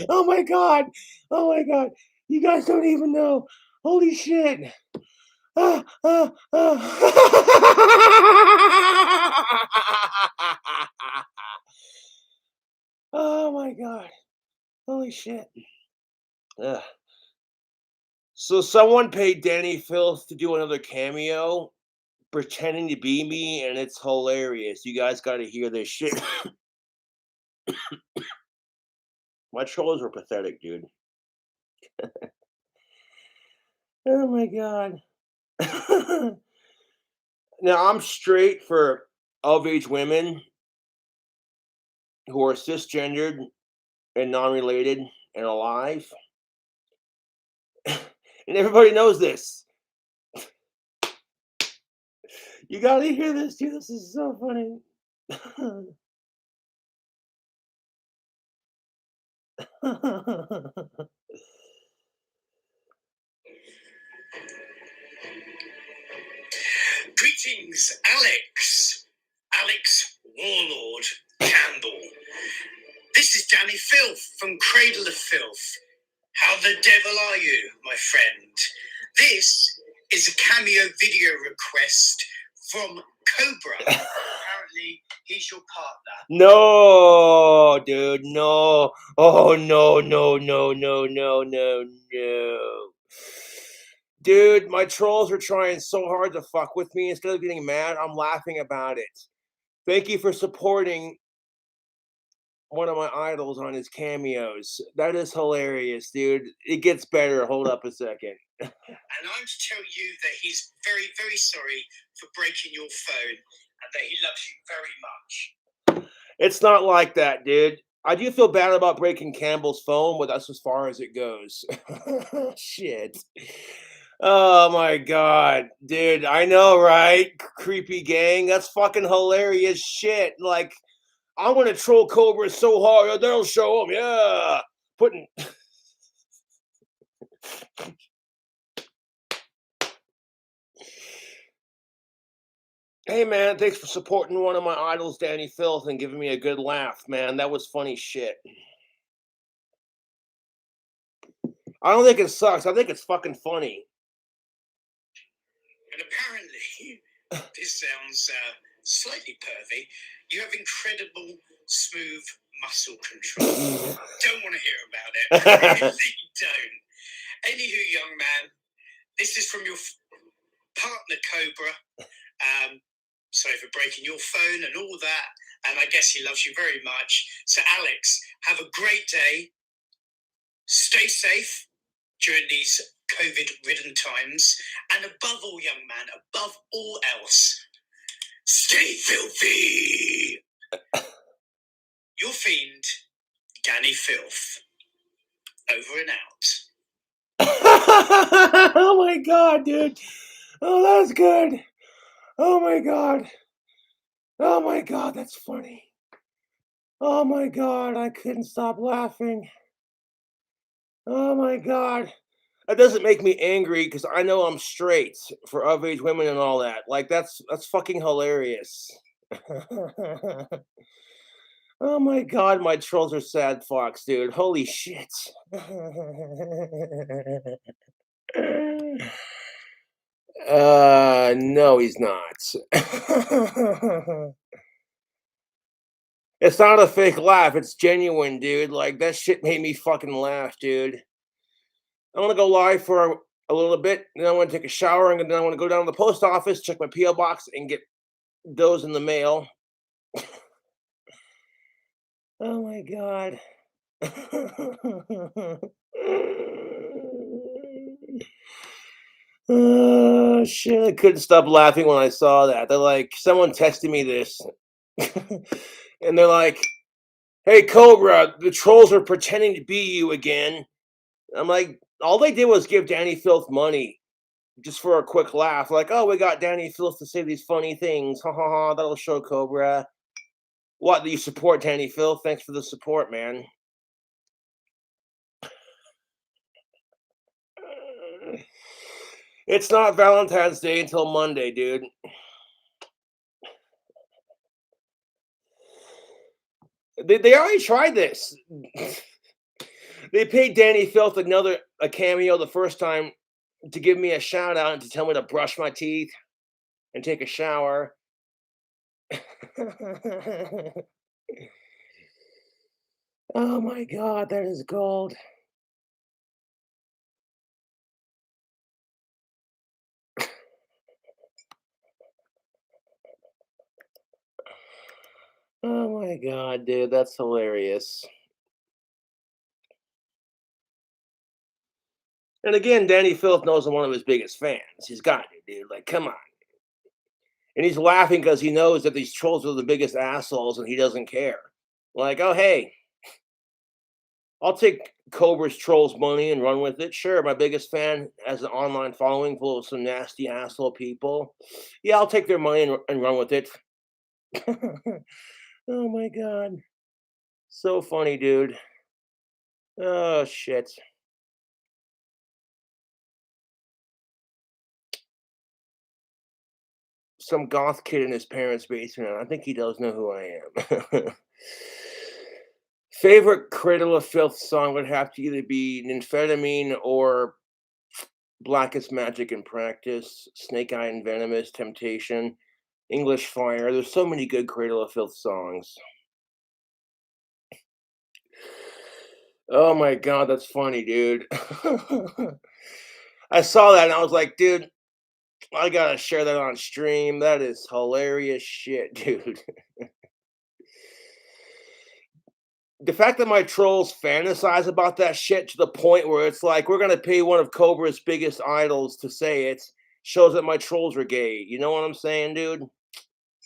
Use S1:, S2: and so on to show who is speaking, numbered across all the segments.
S1: Oh my god. Oh my god. You guys don't even know. Holy shit. Ah, ah, ah. Oh my god. Holy shit. Ugh. So someone paid Danny Filth to do another cameo pretending to be me, and it's hilarious. You guys got to hear this shit. My trolls were pathetic, dude. Oh my god. Now I'm straight for of age women who are cisgendered and non-related and alive, and everybody knows this. You gotta hear this, dude. This is so funny.
S2: Greetings, Alex. Alex Warlord Campbell. This is Danny Filth from Cradle of Filth. How the devil are you, my friend? This is a cameo video request from Cobra. Apparently, he's your partner.
S1: No, dude, no. Oh, no, no, no, no, no, no, no. Dude, my trolls are trying so hard to fuck with me. Instead of getting mad, I'm laughing about it. Thank you for supporting one of my idols on his cameos. That is hilarious, dude. It gets better. Hold up a second.
S2: And I'm to tell you that he's very, very sorry for breaking your phone and that he loves you very much.
S1: It's not like that, dude. I do feel bad about breaking Campbell's phone, but that's as far as it goes. Shit. Oh my god, dude. I know, right? Creepy gang. That's fucking hilarious shit. Like, I'm gonna troll Cobra so hard, they'll show them. Yeah. Putting. Hey man, thanks for supporting one of my idols, Danny Filth, and giving me a good laugh, man. That was funny shit. I don't think it sucks. I think it's fucking funny.
S2: And apparently, this sounds slightly pervy. You have incredible smooth muscle control. Don't want to hear about it. I really don't. Anywho, young man, this is from your partner Cobra. Sorry for breaking your phone and all that. And I guess he loves you very much. So, Alex, have a great day. Stay safe during these COVID-ridden times. And above all, young man, above all else, stay filthy. Your fiend, Danny Filth. Over and out.
S1: Oh my god, dude. Oh, that's good. Oh my god. Oh my god, that's funny. Oh my god, I couldn't stop laughing. Oh my god. That doesn't make me angry because I know I'm straight for of age women and all that. Like that's fucking hilarious. Oh my god, my trolls are sad fox, dude. Holy shit. No, he's not. It's not a fake laugh. It's genuine, dude. Like that shit made me fucking laugh, dude. I want to go live for a little bit, and then I want to take a shower, and then I want to go down to the post office, check my P.O Box, and get those in the mail. Oh my god. Oh shit, I couldn't stop laughing when I saw that. They're like, someone texted me this. And they're like, Hey, Cobra, the trolls are pretending to be you again. I'm like, all they did was give Danny Filth money just for a quick laugh. Like, oh, we got Danny Filth to say these funny things. Ha ha ha, that'll show Cobra. What, do you support Danny Filth? Thanks for the support, man. It's not Valentine's Day until Monday, dude. They already tried this. They paid Danny Filth a cameo the first time to give me a shout out and to tell me to brush my teeth and take a shower. Oh my god, that is gold. Oh my god, dude, that's hilarious. And again, Danny Filth knows I'm one of his biggest fans. He's got it, dude. Like, come on. And he's laughing because he knows that these trolls are the biggest assholes and he doesn't care. Like, oh hey, I'll take Cobra's trolls money and run with it. Sure, my biggest fan has an online following full of some nasty asshole people. Yeah, I'll take their money and run with it. Oh my god. So funny, dude. Oh shit. Some goth kid in his parents' basement. I think he does know who I am. Favorite Cradle of Filth song would have to either be Nymphetamine or Blackest Magic in Practice, Snake Eye and Venomous, Temptation, English Fire. There's so many good Cradle of Filth songs. Oh my god, that's funny, dude. I saw that and I was like, dude, I gotta share that on stream. That is hilarious shit, dude. The fact that my trolls fantasize about that shit to the point where it's like we're gonna pay one of Cobra's biggest idols to say it shows that my trolls are gay. You know what I'm saying, dude?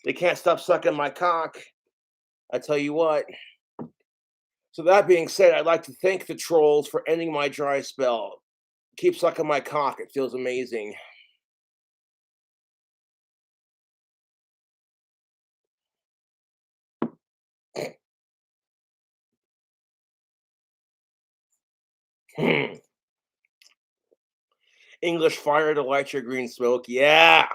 S1: They can't stop sucking my cock. I tell you what. So that being said, I'd like to thank the trolls for ending my dry spell. Keep sucking my cock. It feels amazing. English fire to light your green smoke. Yeah.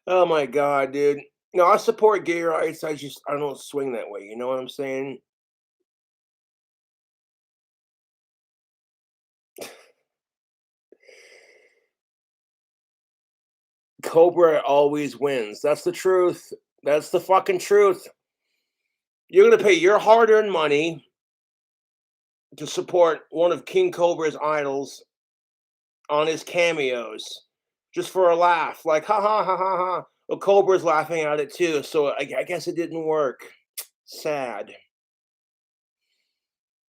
S1: Oh my god, dude. No, I support gay rights. I don't swing that way. You know what I'm saying? Cobra always wins. That's the truth. That's the fucking truth. You're gonna pay your hard-earned money to support one of King Cobra's idols on his cameos just for a laugh. Like, ha ha ha ha ha. Well, Cobra's laughing at it too, so I guess it didn't work. Sad.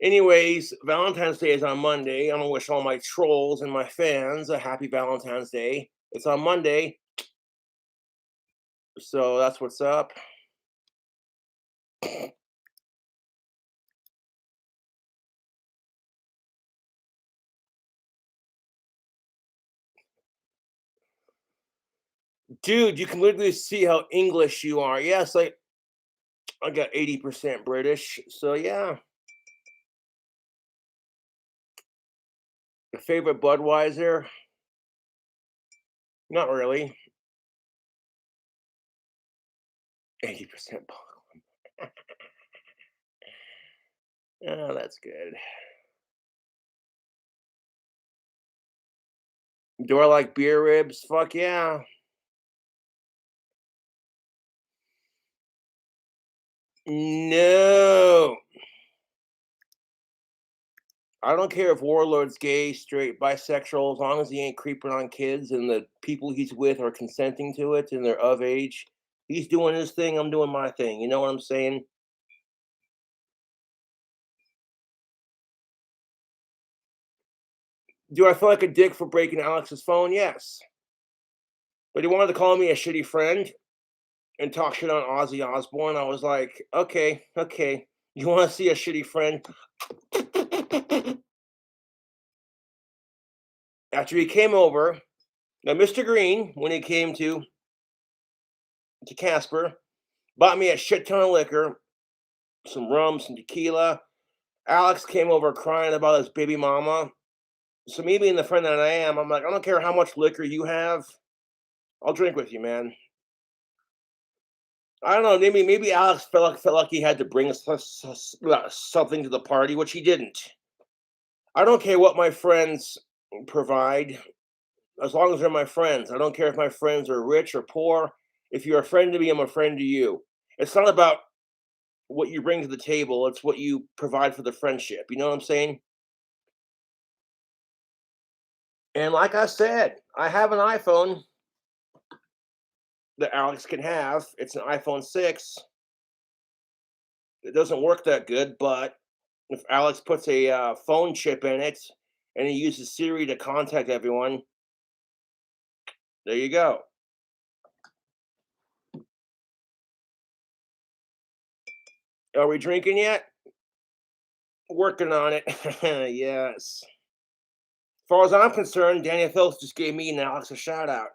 S1: Anyways, Valentine's Day is on Monday. I'm gonna wish all my trolls and my fans a happy Valentine's Day. It's on Monday, so that's what's up. Dude, you can literally see how English you are. Yes, I got 80% British, so yeah. Your favorite Budweiser? Not really. 80% Oh, that's good. Do I like beer ribs? Fuck yeah. No. I don't care if Warlord's gay, straight, bisexual, as long as he ain't creeping on kids and the people he's with are consenting to it and they're of age. He's doing his thing, I'm doing my thing. You know what I'm saying? Do I feel like a dick for breaking Alex's phone? Yes. But he wanted to call me a shitty friend and talk shit on Ozzy Osbourne. I was like, okay, okay. You want to see a shitty friend? After he came over, now Mr. Green, when he came to Casper, bought me a shit ton of liquor, some rum, some tequila. Alex came over crying about his baby mama. So me being the friend that I am, I'm like, I don't care how much liquor you have, I'll drink with you, man. I don't know. Maybe Alex felt like he had to bring something to the party, which he didn't. I don't care what my friends provide, as long as they're my friends. I don't care if my friends are rich or poor. If you're a friend to me, I'm a friend to you. It's not about what you bring to the table, it's what you provide for the friendship. You know what I'm saying? And like I said, I have an iPhone that Alex can have. It's an iPhone 6. It doesn't work that good, but if Alex puts a phone chip in it and he uses Siri to contact everyone, there you go. Are we drinking yet? Working on it. Yes. As far as I'm concerned, Daniel Phillips just gave me and Alex a shout out.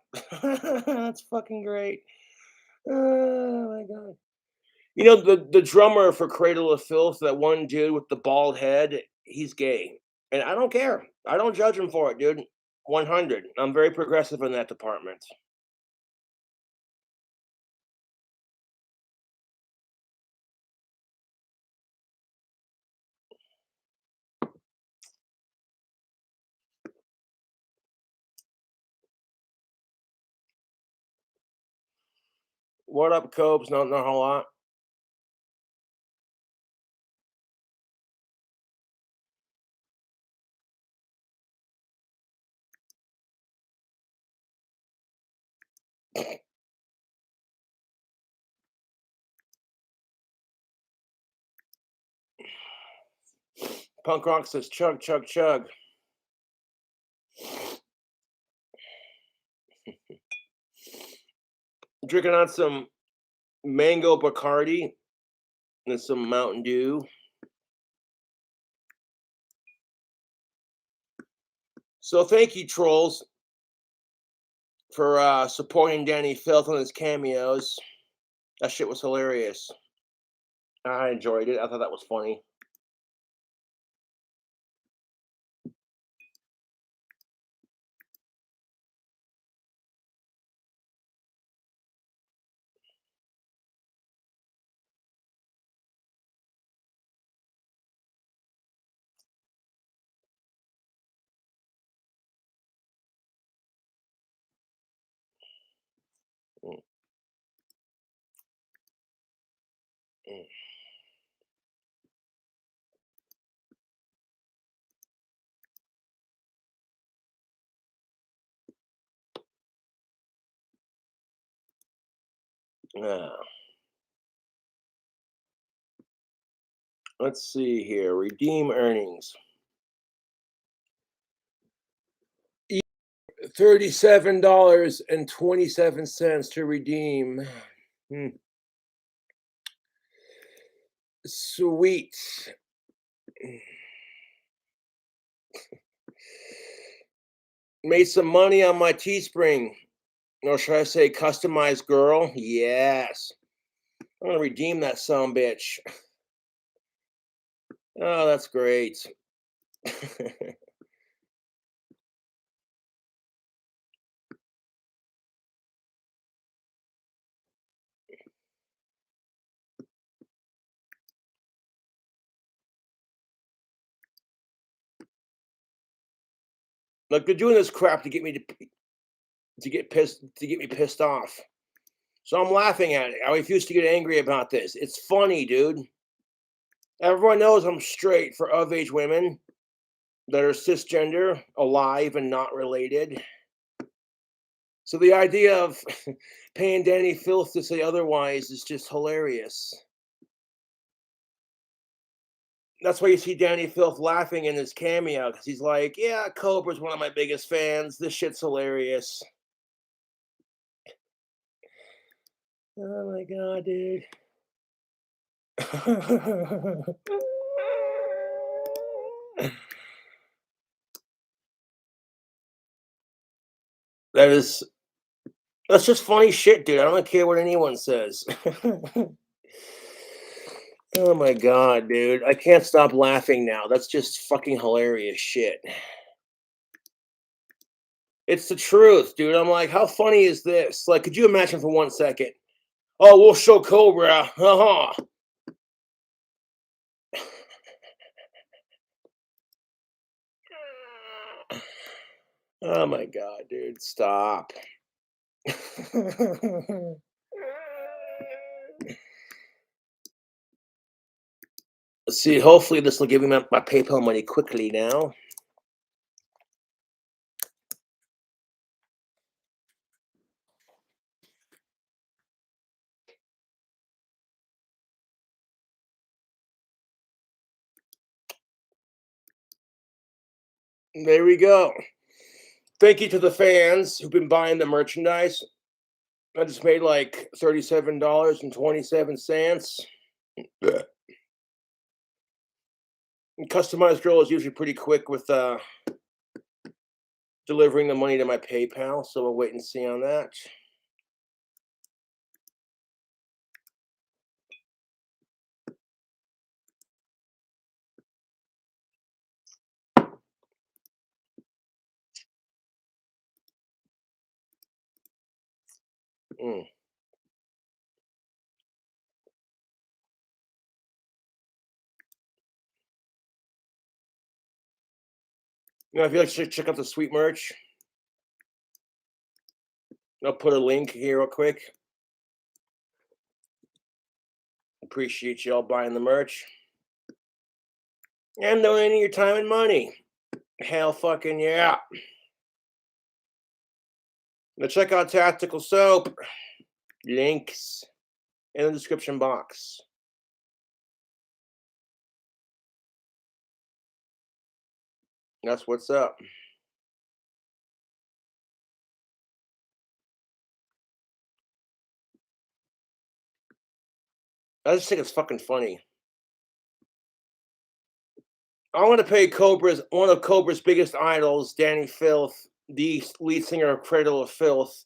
S1: That's fucking great. Oh my god. You know the drummer for Cradle of Filth, that one dude with the bald head, he's gay. And I don't care. I don't judge him for it, dude. 100. I'm very progressive in that department. What up, Cobes? Not a whole lot. Punk Rock says chug, chug, chug. Drinking on some mango Bacardi and some Mountain Dew. So thank you, trolls, for supporting Danny Filth on his cameos. That shit was hilarious. I enjoyed it. I thought that was funny. Mm, mm. Yeah. Let's see here. Redeem earnings. $37.27 to redeem. Hmm. Sweet. Made some money on my Teespring. Or should I say customized girl? Yes. I'm gonna redeem that son bitch. Oh, that's great. Look, they're doing this crap to get me to get me pissed off. So I'm laughing at it. I refuse to get angry about this. It's funny, dude. Everyone knows I'm straight for of age women that are cisgender, alive, and not related. So the idea of paying Danny Filth to say otherwise is just hilarious. That's why you see Danny Filth laughing in his cameo because he's like, "Yeah, Cobra's one of my biggest fans. This shit's hilarious." Oh my god, dude. That is that's just funny shit, dude. I don't care what anyone says. Oh my god, dude. I can't stop laughing now. That's just fucking hilarious shit. It's the truth, dude. I'm like, how funny is this? Like, could you imagine for 1 second? Oh, we'll show Cobra. Haha. Oh my god, dude. Stop. Let's see, hopefully this will give me my PayPal money quickly now. There we go. Thank you to the fans who've been buying the merchandise. I just made like $37.27. And Customized Girl is usually pretty quick with delivering the money to my PayPal, so we'll wait and see on that. Mm. You know, if you like to check out the sweet merch, I'll put a link here real quick. Appreciate you all buying the merch and donating your time and money. Hell fucking yeah. Now check out Tactical Soap. Links in the description box. That's what's up. I just think it's fucking funny. I want to pay one of Cobra's biggest idols, Danny Filth, the lead singer of Cradle of Filth,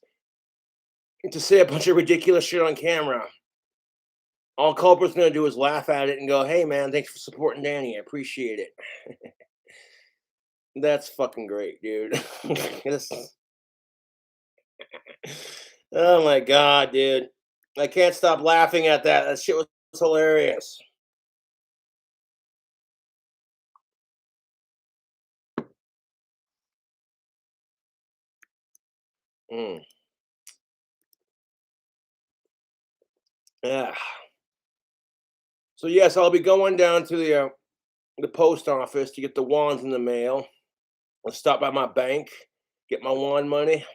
S1: to say a bunch of ridiculous shit on camera. All Cobra's gonna do is laugh at it and go, "Hey man, thanks for supporting Danny. I appreciate it." That's fucking great, dude. Oh my god, dude. I can't stop laughing at that. That shit was hilarious. Mm. Yeah. So yes, I'll be going down to the post office to get the wands in the mail. I'll stop by my bank, get my wand money,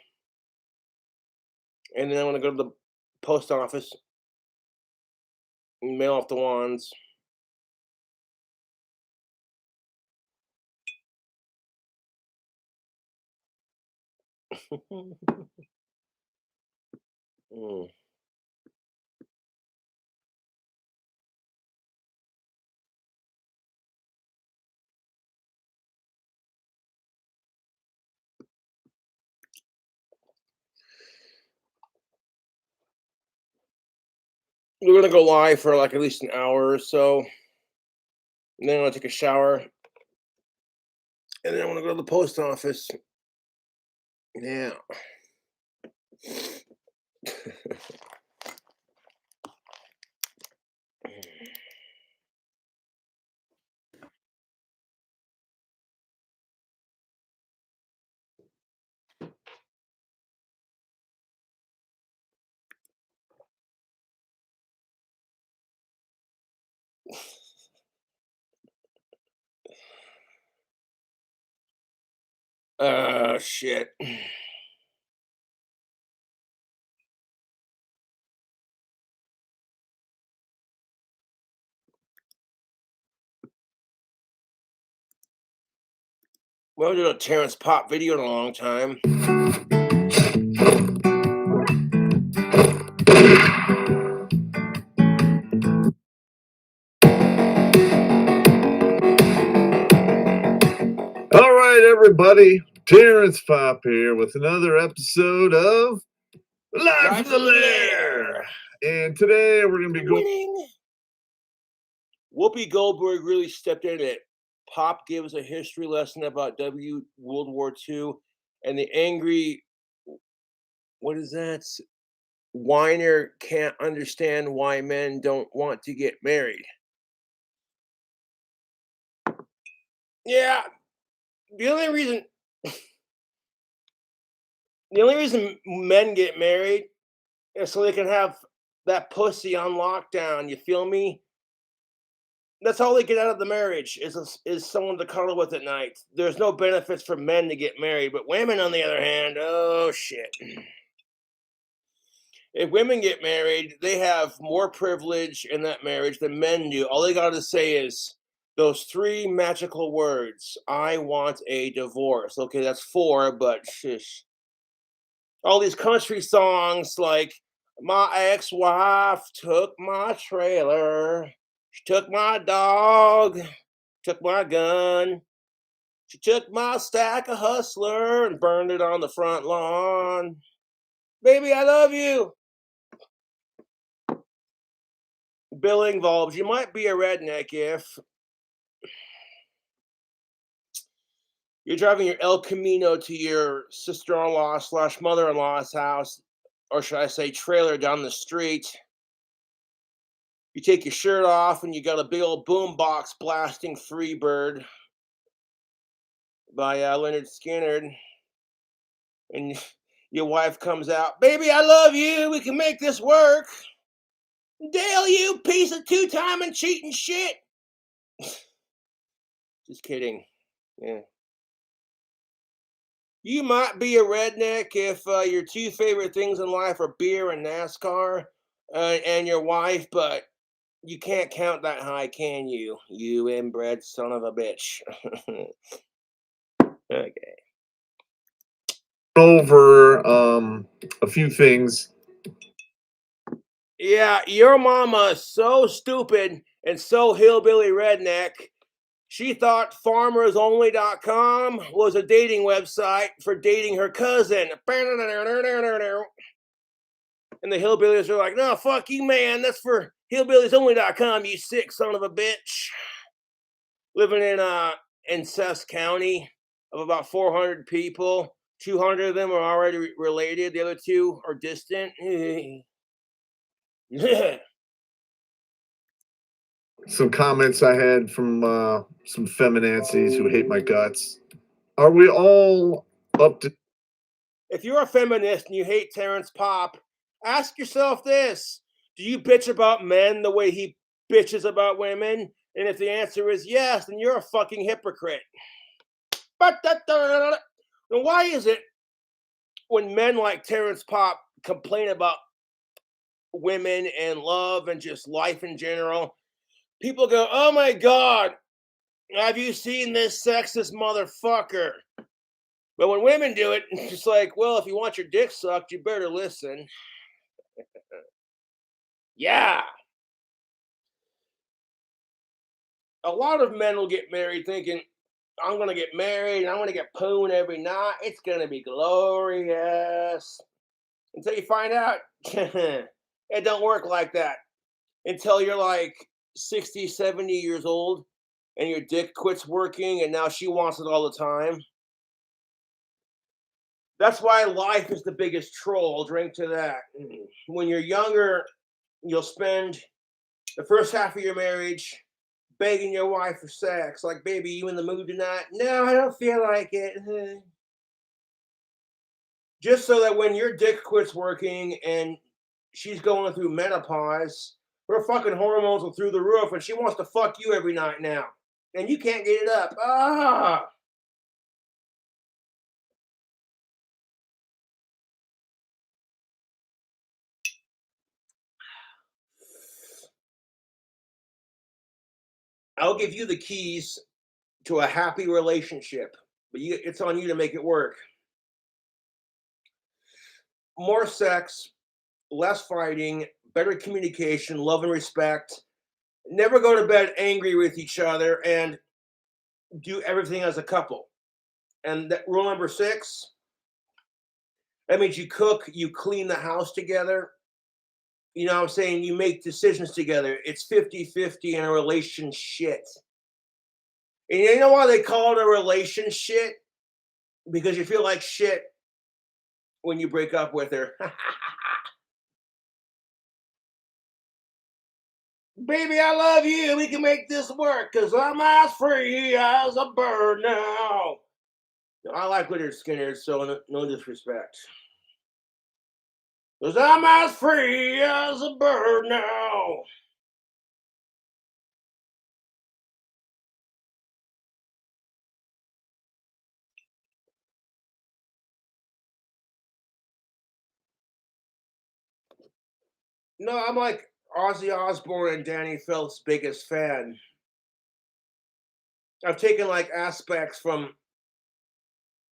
S1: and then I'm gonna go to the post office and mail off the wands. Mm. We're gonna go live for like at least an hour or so, and then I'm gonna take a shower, and then I'm gonna go to the post office. Yeah. Shit. We haven't done a Terrence Pop video in a long time.
S3: All right, everybody. Terrence Pop here with another episode of Live from the Lair. And today we're going to be going.
S1: Winning. Whoopi Goldberg really stepped in it. Pop gives a history lesson about World War II, and the angry, what is that? Whiner can't understand why men don't want to get married. Yeah, the only reason men get married is so they can have that pussy on lockdown. You feel me? That's all they get out of the marriage is someone to cuddle with at night. There's no benefits for men to get married, but women, on the other hand, oh shit. If women get married, they have more privilege in that marriage than men do. All they got to say is those three magical words: "I want a divorce." Okay, that's four, but shush. All these country songs like "My ex-wife took my trailer, she took my dog, took my gun, she took my stack of Hustler and burned it on the front lawn. Baby, I love you." Billing bulbs. You might be a redneck if you're driving your El Camino to your sister-in-law slash mother-in-law's house, or should I say trailer down the street. You take your shirt off and you got a big old boom box blasting Freebird by Leonard Skinner, and your wife comes out, "Baby, I love you. We can make this work." "Dale, you piece of two-time and cheating shit." Just kidding. Yeah. You might be a redneck if your two favorite things in life are beer and NASCAR and your wife, but you can't count that high, can you? You inbred son of a bitch. Okay.
S3: Over a few things.
S1: Yeah, your mama is so stupid and so hillbilly redneck. She thought farmersonly.com was a dating website for dating her cousin. And the hillbillies are like, "No, fuck you, man. That's for hillbilliesonly.com, you sick son of a bitch." Living in Cess County of about 400 people. 200 of them are already related. The other two are distant.
S3: Some comments I had from some feminazis who hate my guts. Are we all up to?
S1: If you're a feminist and you hate Terrence Pop, ask yourself this: do you bitch about men the way he bitches about women? And if the answer is yes, then you're a fucking hypocrite. But then why is it when men like Terrence Pop complain about women and love and just life in general, people go, "Oh my God, have you seen this sexist motherfucker?" But when women do it, it's just like, well, if you want your dick sucked, you better listen. Yeah. A lot of men will get married thinking, "I'm going to get married and I'm going to get poon every night. It's going to be glorious." Until you find out it don't work like that. Until you're like 60, 70 years old and your dick quits working and now she wants it all the time. That's why life is the biggest troll. Drink to that. When you're younger, you'll spend the first half of your marriage begging your wife for sex. Like, "Baby, you in the mood tonight?" "No, I don't feel like it." Just so that when your dick quits working and she's going through menopause, her fucking hormones are through the roof and she wants to fuck you every night now. And you can't get it up. Ah! I'll give you the keys to a happy relationship. but it's on you to make it work. More sex, less fighting, better communication, love and respect. Never go to bed angry with each other, and do everything as a couple. And rule number 6, that means you cook, you clean the house together. You know what I'm saying? You make decisions together. It's 50-50 in a relationship. And you know why they call it a relationship? Because you feel like shit when you break up with her. Baby, I love you. We can make this work because I'm as free as a bird now. I like Leonard Skinner, so no disrespect. Because I'm as free as a bird now. No, I'm like Ozzy Osbourne and Danny Phelps' biggest fan. I've taken like aspects from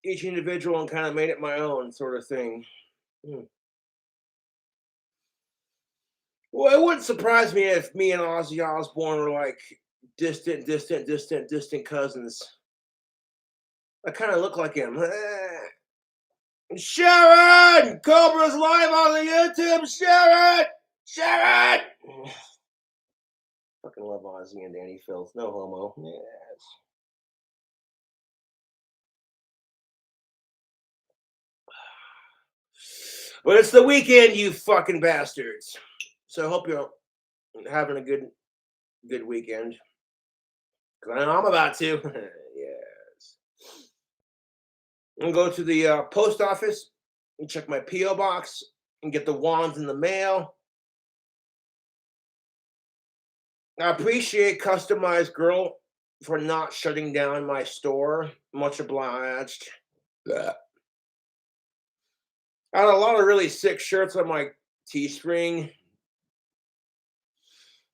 S1: each individual and kind of made it my own sort of thing. Well, it wouldn't surprise me if me and Ozzy Osbourne were like distant cousins. I kind of look like him. Sharon! Cobra's live on the YouTube! Sharon! Sharon! Fucking love Ozzy and Danny Phelps. No homo. Yes. But it's the weekend, you fucking bastards. So I hope you're having a good weekend. Because I know I'm about to. Yes. I'm going to go to the post office and check my P.O Box and get the wands in the mail. I appreciate Customized Girl for not shutting down my store. Much obliged. I had a lot of really sick shirts on my Teespring.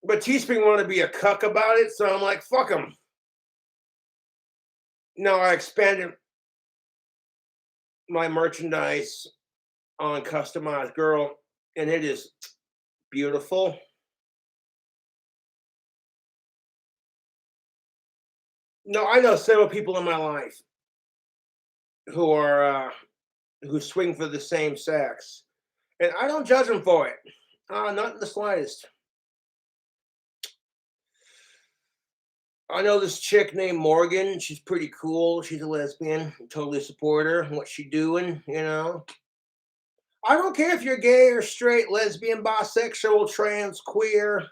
S1: But Teespring wanted to be a cuck about it, so I'm like, fuck them. No, I expanded my merchandise on Customized Girl, and it is beautiful. No, I know several people in my life who are who swing for the same sex, and I don't judge them for it. Not in the slightest. I know this chick named Morgan. She's pretty cool. She's a lesbian. I totally support her. What she doing, you know. I don't care if you're gay or straight, lesbian, bisexual, trans, queer,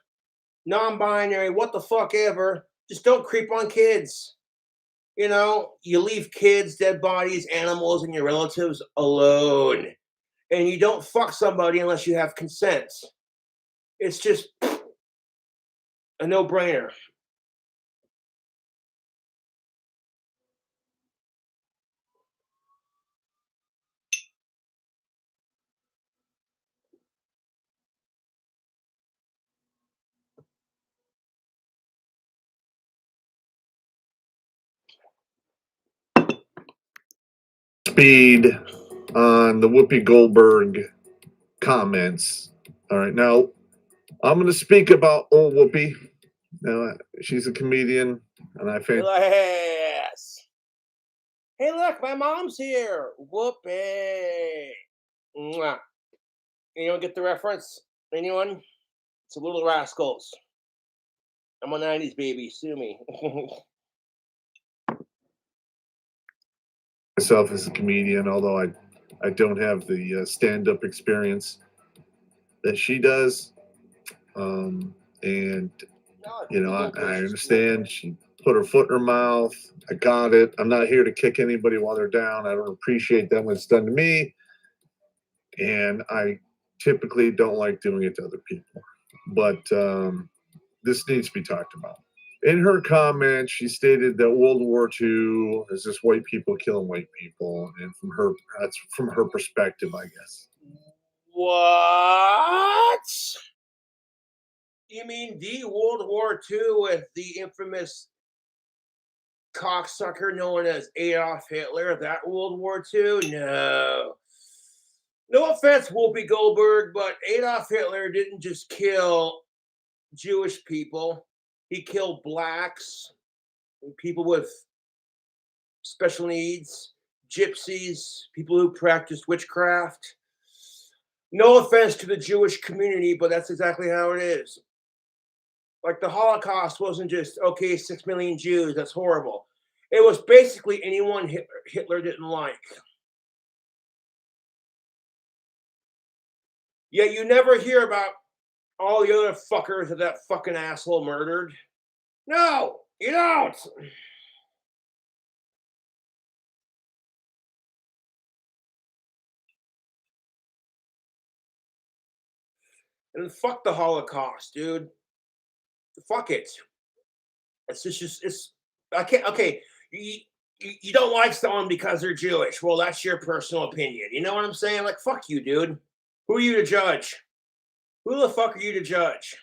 S1: non-binary, what the fuck ever. Just don't creep on kids. You know, you leave kids, dead bodies, animals, and your relatives alone. And you don't fuck somebody unless you have consent. It's just a no-brainer.
S3: Speed on the Whoopi Goldberg comments. All right, now I'm going to speak about old Whoopi. Now, she's a comedian, and I think.
S1: Yes. Hey, look, my mom's here. Whoopee. Mwah. Anyone get the reference? Anyone? It's a Little Rascals. I'm a 90s baby. Sue me.
S3: Myself as a comedian, although I don't have the stand-up experience that she does. And, you know, I understand she put her foot in her mouth. I got it. I'm not here to kick anybody while they're down. I don't appreciate that when it's done to me. And I typically don't like doing it to other people. But this needs to be talked about. In her comment, she stated that World War II is just white people killing white people. And that's from her perspective, I guess.
S1: What? You mean the World War II with the infamous cocksucker known as Adolf Hitler, that World War II? No. No offense, Whoopi Goldberg, but Adolf Hitler didn't just kill Jewish people. He killed blacks, people with special needs, gypsies, people who practiced witchcraft. No offense to the Jewish community, but that's exactly how it is. Like the Holocaust wasn't just, okay, 6 million Jews, that's horrible. It was basically anyone Hitler didn't like. Yet you never hear about all the other fuckers that fucking asshole murdered. No, you don't. And fuck the Holocaust, dude. Fuck it. It's just it's I can't. Okay, you don't like someone because they're Jewish. Well, that's your personal opinion. You know what I'm saying? Like, fuck you, dude. Who are you to judge? Who the fuck are you to judge?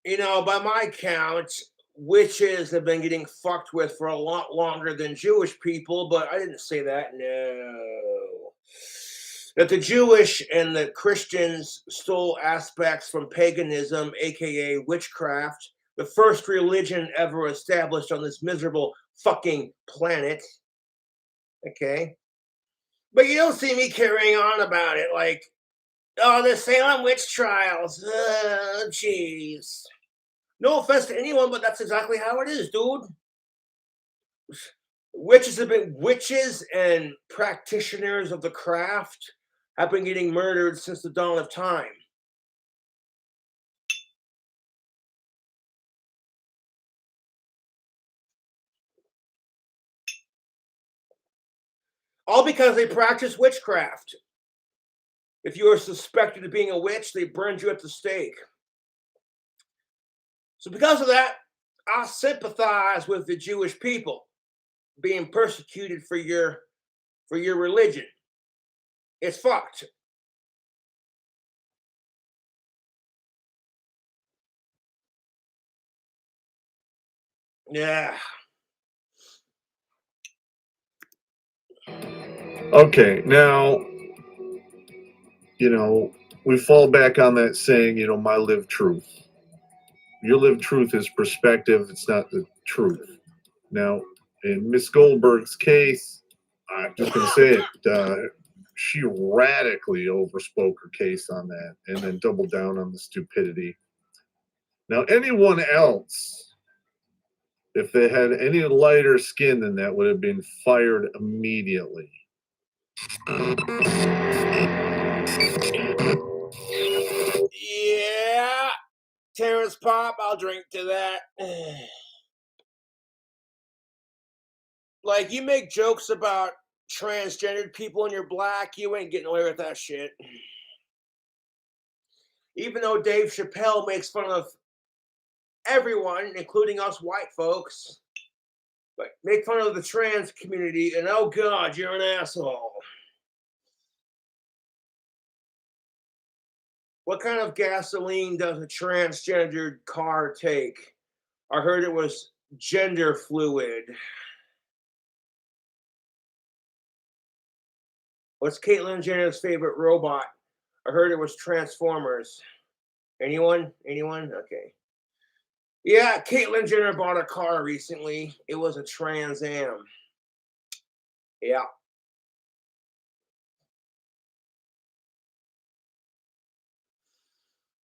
S1: You know, by my count, witches have been getting fucked with for a lot longer than Jewish people, but I didn't say that. No. That the Jewish and the Christians stole aspects from paganism, aka witchcraft, the first religion ever established on this miserable fucking planet. Okay. But you don't see me carrying on about it like, oh, the Salem witch trials. Oh, jeez. No offense to anyone, but that's exactly how it is, dude. Witches and practitioners of the craft have been getting murdered since the dawn of time. All because they practice witchcraft. If you are suspected of being a witch, they burned you at the stake. So because of that, I sympathize with the Jewish people being persecuted for your religion. It's fucked. Yeah.
S3: Okay, now, we fall back on that saying, my lived truth. Your lived truth is perspective, it's not the truth. Now, in Miss Goldberg's case, I'm just going to say it, she radically overspoke her case on that and then doubled down on the stupidity. Now, anyone else, if they had any lighter skin than that, would have been fired immediately.
S1: Yeah. Terrence Pop, I'll drink to that. Like, you make jokes about transgendered people and you're black, you ain't getting away with that shit. Even though Dave Chappelle makes fun of everyone, including us white folks, but make fun of the trans community, and oh god, you're an asshole. What kind of gasoline does a transgendered car take? I heard it was gender fluid. What's Caitlyn Jenner's favorite robot? I heard it was Transformers. Anyone? Okay. Yeah, Caitlyn Jenner bought a car recently. It was a Trans Am. Yeah.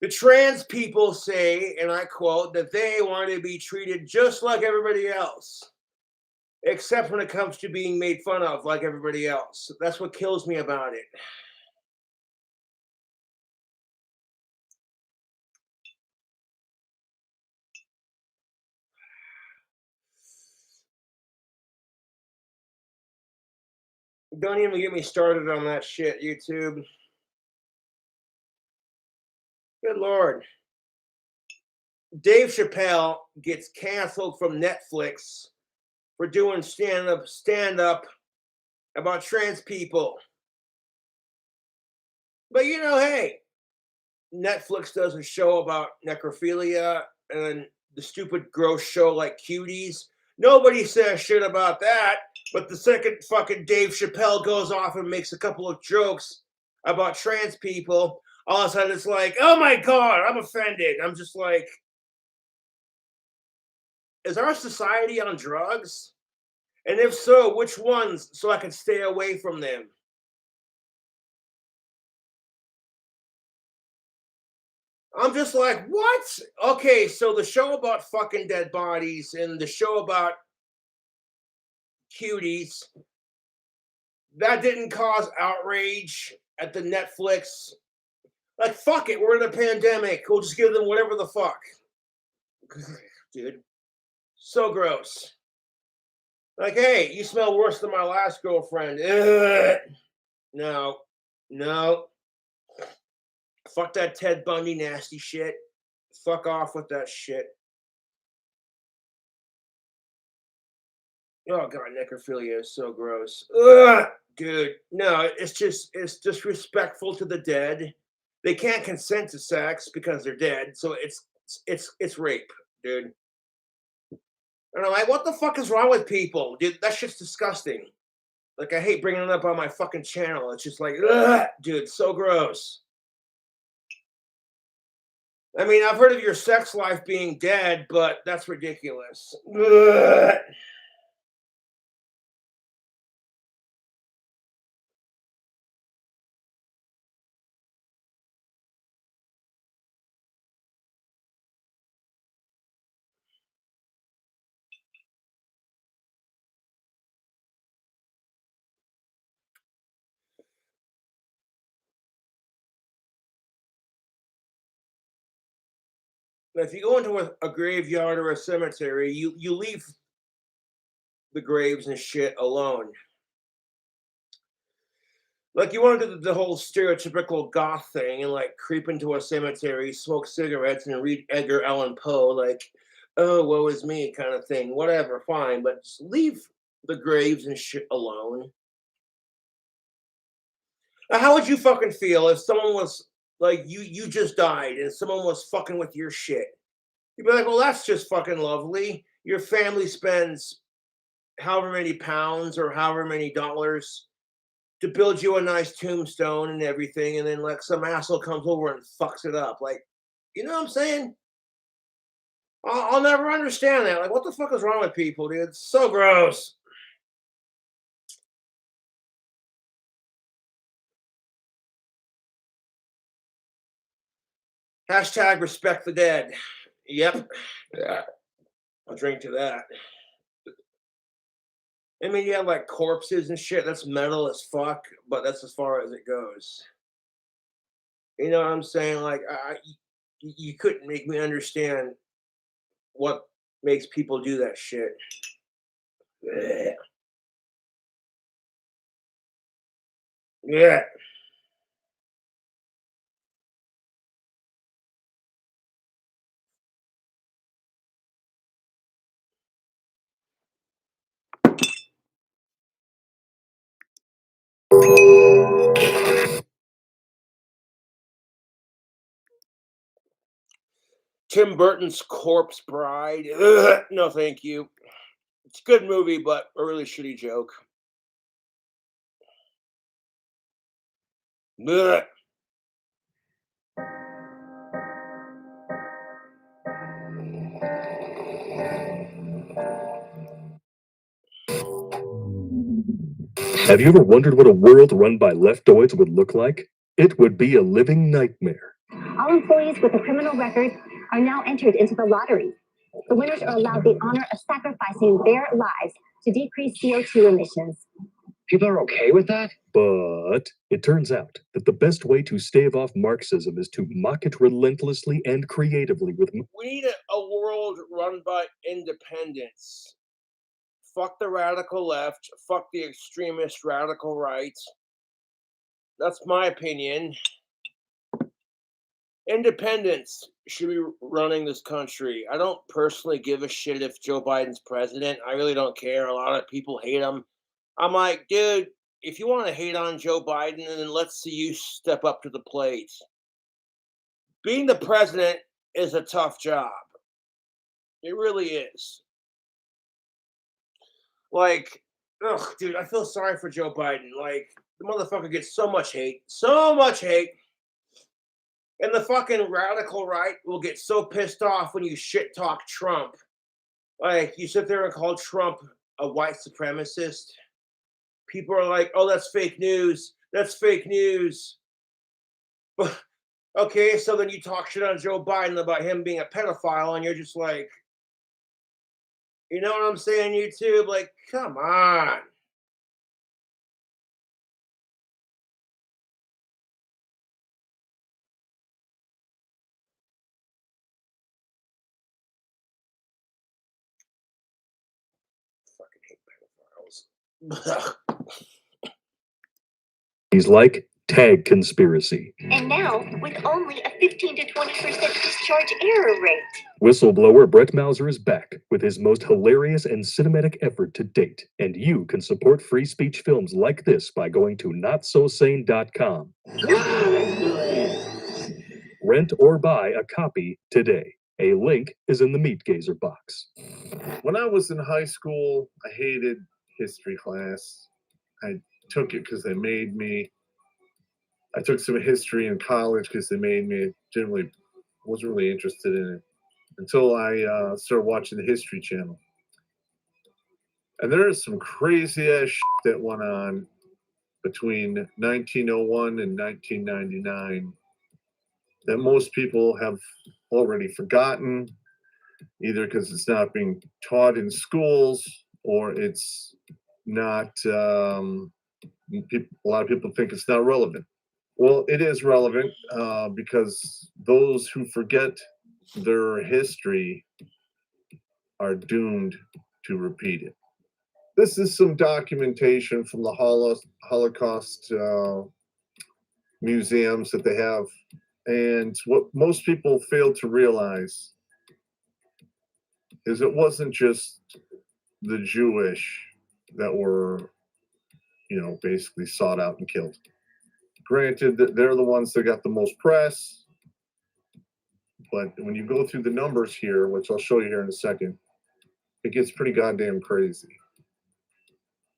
S1: The trans people say, and I quote, that they want to be treated just like everybody else, except when it comes to being made fun of like everybody else. That's what kills me about it. Don't even get me started on that shit, YouTube. Good Lord. Dave Chappelle gets canceled from Netflix for doing stand-up about trans people. But hey, Netflix does a show about necrophilia and then the stupid gross show like Cuties. Nobody says shit about that. But the second fucking Dave Chappelle goes off and makes a couple of jokes about trans people, all of a sudden it's like, oh my God, I'm offended. I'm just like, is our society on drugs? And if so, which ones, so I can stay away from them? I'm just like, what? Okay, so the show about fucking dead bodies and the show about cuties, that didn't cause outrage at the Netflix. Like, fuck it, we're in a pandemic. We'll just give them whatever the fuck. Dude, so gross. Like, hey, you smell worse than my last girlfriend. Ugh. No, no. Fuck that Ted Bundy nasty shit. Fuck off with that shit. Oh god, necrophilia is so gross. Ugh, dude, no, it's disrespectful to the dead. They can't consent to sex because they're dead, so it's rape, dude. And I'm like, what the fuck is wrong with people, dude? That shit's disgusting. Like, I hate bringing it up on my fucking channel. It's just like, ugh, dude, so gross. I mean, I've heard of your sex life being dead, but that's ridiculous. Ugh. If you go into a graveyard or a cemetery, you leave the graves and shit alone. Like, you want to do the whole stereotypical goth thing and like creep into a cemetery, smoke cigarettes, and read Edgar Allan Poe, like, oh, woe is me kind of thing. Whatever, fine, but just leave the graves and shit alone. Now, how would you fucking feel if someone was like, you just died and someone was fucking with your shit? You'd be like, well, that's just fucking lovely. Your family spends however many pounds or however many dollars to build you a nice tombstone and everything, and then like some asshole comes over and fucks it up. Like, you know what I'm saying? I'll never understand that. Like, what the fuck is wrong with people, dude? It's so gross. Hashtag respect the dead. Yep. Yeah. I'll drink to that. I mean, you have like corpses and shit. That's metal as fuck, but that's as far as it goes. You know what I'm saying? Like, you couldn't make me understand what makes people do that shit. Yeah. Yeah. Tim Burton's Corpse Bride. Ugh, no, thank you. It's a good movie, but a really shitty joke. Ugh.
S4: Have you ever wondered what a world run by leftoids would look like? It would be a living nightmare.
S5: All employees with a criminal record are now entered into the lottery. The winners are allowed the honor of sacrificing their lives to decrease CO2 emissions.
S4: People are okay with that? But it turns out that the best way to stave off Marxism is to mock it relentlessly and creatively with...
S1: We need a world run by independence. Fuck the radical left. Fuck the extremist radical right. That's my opinion. Independents should be running this country. I don't personally give a shit if Joe Biden's president. I really don't care. A lot of people hate him. I'm like, dude, if you want to hate on Joe Biden, then let's see you step up to the plate. being the president is a tough job. It really is. Like, ugh, dude, I feel sorry for Joe Biden. Like, the motherfucker gets so much hate, and the fucking radical right will get so pissed off when you shit talk Trump. Like, you sit there and call Trump a white supremacist. People are like, oh, that's fake news. That's fake news. Okay, so then you talk shit on Joe Biden about him being a pedophile, and you're just like, you know what I'm saying, YouTube? Like, come on. Fucking hate pedophiles.
S4: He's like tag conspiracy.
S5: And now, with only a 15 to 20% discharge error rate.
S4: Whistleblower Brett Mauser is back with his most hilarious and cinematic effort to date. And you can support free speech films like this by going to notsosane.com. Rent or buy a copy today. A link is in the Meat Gazer box.
S3: When I was in high school, I hated history class. I took it because they made me. I took some history in college because they made me. Wasn't really interested in it until I started watching the History Channel. And there is some crazy ass shit that went on between 1901 and 1999 that most people have already forgotten, either because it's not being taught in schools or it's not. A lot of people think it's not relevant. Well, it is relevant because those who forget their history are doomed to repeat it. This is some documentation from the Holocaust museums that they have. And what most people fail to realize is it wasn't just the Jewish that were, basically sought out and killed. Granted that they're the ones that got the most press, but when you go through the numbers here, which I'll show you here in a second, it gets pretty goddamn crazy.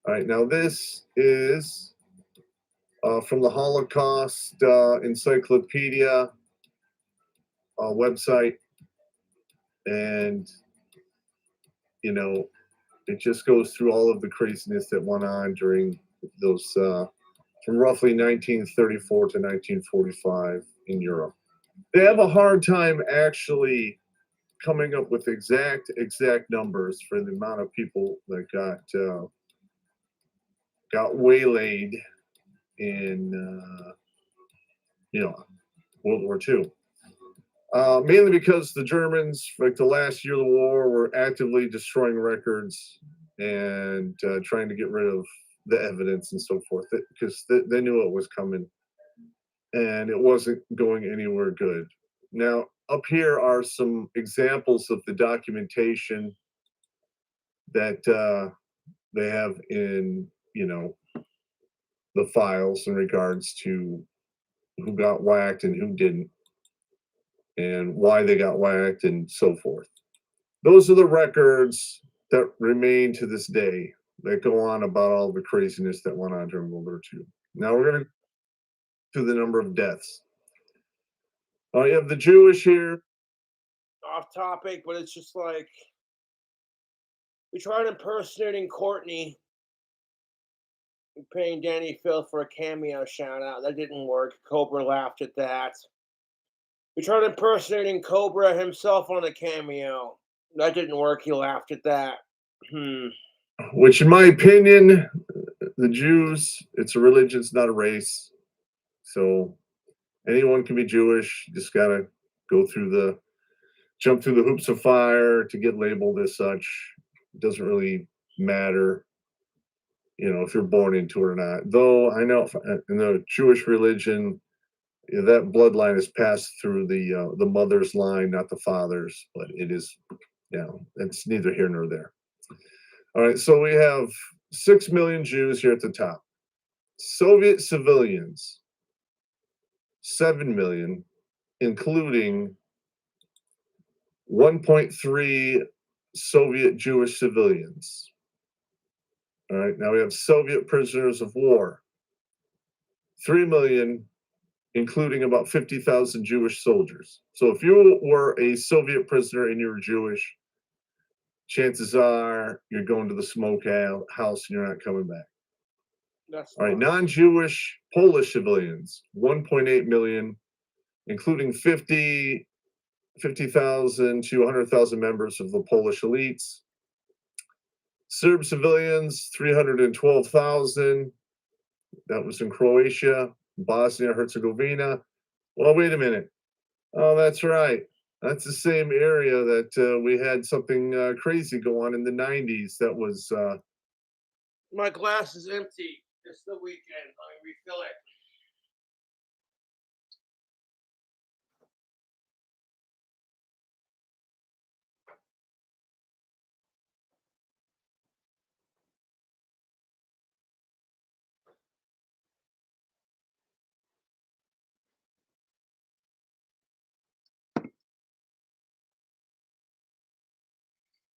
S3: All right, now this is from the Holocaust Encyclopedia website, and it just goes through all of the craziness that went on during those from roughly 1934 to 1945 in Europe. They have a hard time actually coming up with exact numbers for the amount of people that got waylaid in World War II. Mainly because the Germans, like the last year of the war, were actively destroying records and trying to get rid of the evidence and so forth, because they knew it was coming and it wasn't going anywhere good. Now, up here are some examples of the documentation that they have in, the files in regards to who got whacked and who didn't, and why they got whacked and so forth. Those are the records that remain to this day that go on about all the craziness that went on during World War II. Now we're going to the number of deaths. You have the Jewish here.
S1: Off topic, but it's just like, we tried impersonating Courtney, paying Danny Phil for a cameo shout out. That didn't work. Cobra laughed at that. We tried impersonating Cobra himself on a cameo. That didn't work. He laughed at that.
S3: Which, in my opinion, the Jews, it's a religion, it's not a race. So anyone can be Jewish. You just gotta jump through the hoops of fire to get labeled as such. It doesn't really matter, if you're born into it or not. Though I know in the Jewish religion, that bloodline is passed through the mother's line, not the father's. But it is, it's neither here nor there. All right, so we have 6 million Jews here at the top. Soviet civilians, 7 million, including 1.3 Soviet Jewish civilians. All right, now we have Soviet prisoners of war. 3 million, including about 50,000 Jewish soldiers. So if you were a Soviet prisoner and you were Jewish, chances are you're going to the smoke house and you're not coming back.
S1: That's
S3: All right,
S1: fine.
S3: non-Jewish Polish civilians, 1.8 million, including 50,000 to 100,000 members of the Polish elites. Serb civilians, 312,000. That was in Croatia, Bosnia Herzegovina. Well, wait a minute. Oh, that's right. That's the same area that we had something crazy go on in the 90s. That was
S1: My glass is empty. It's the weekend. Let me refill it.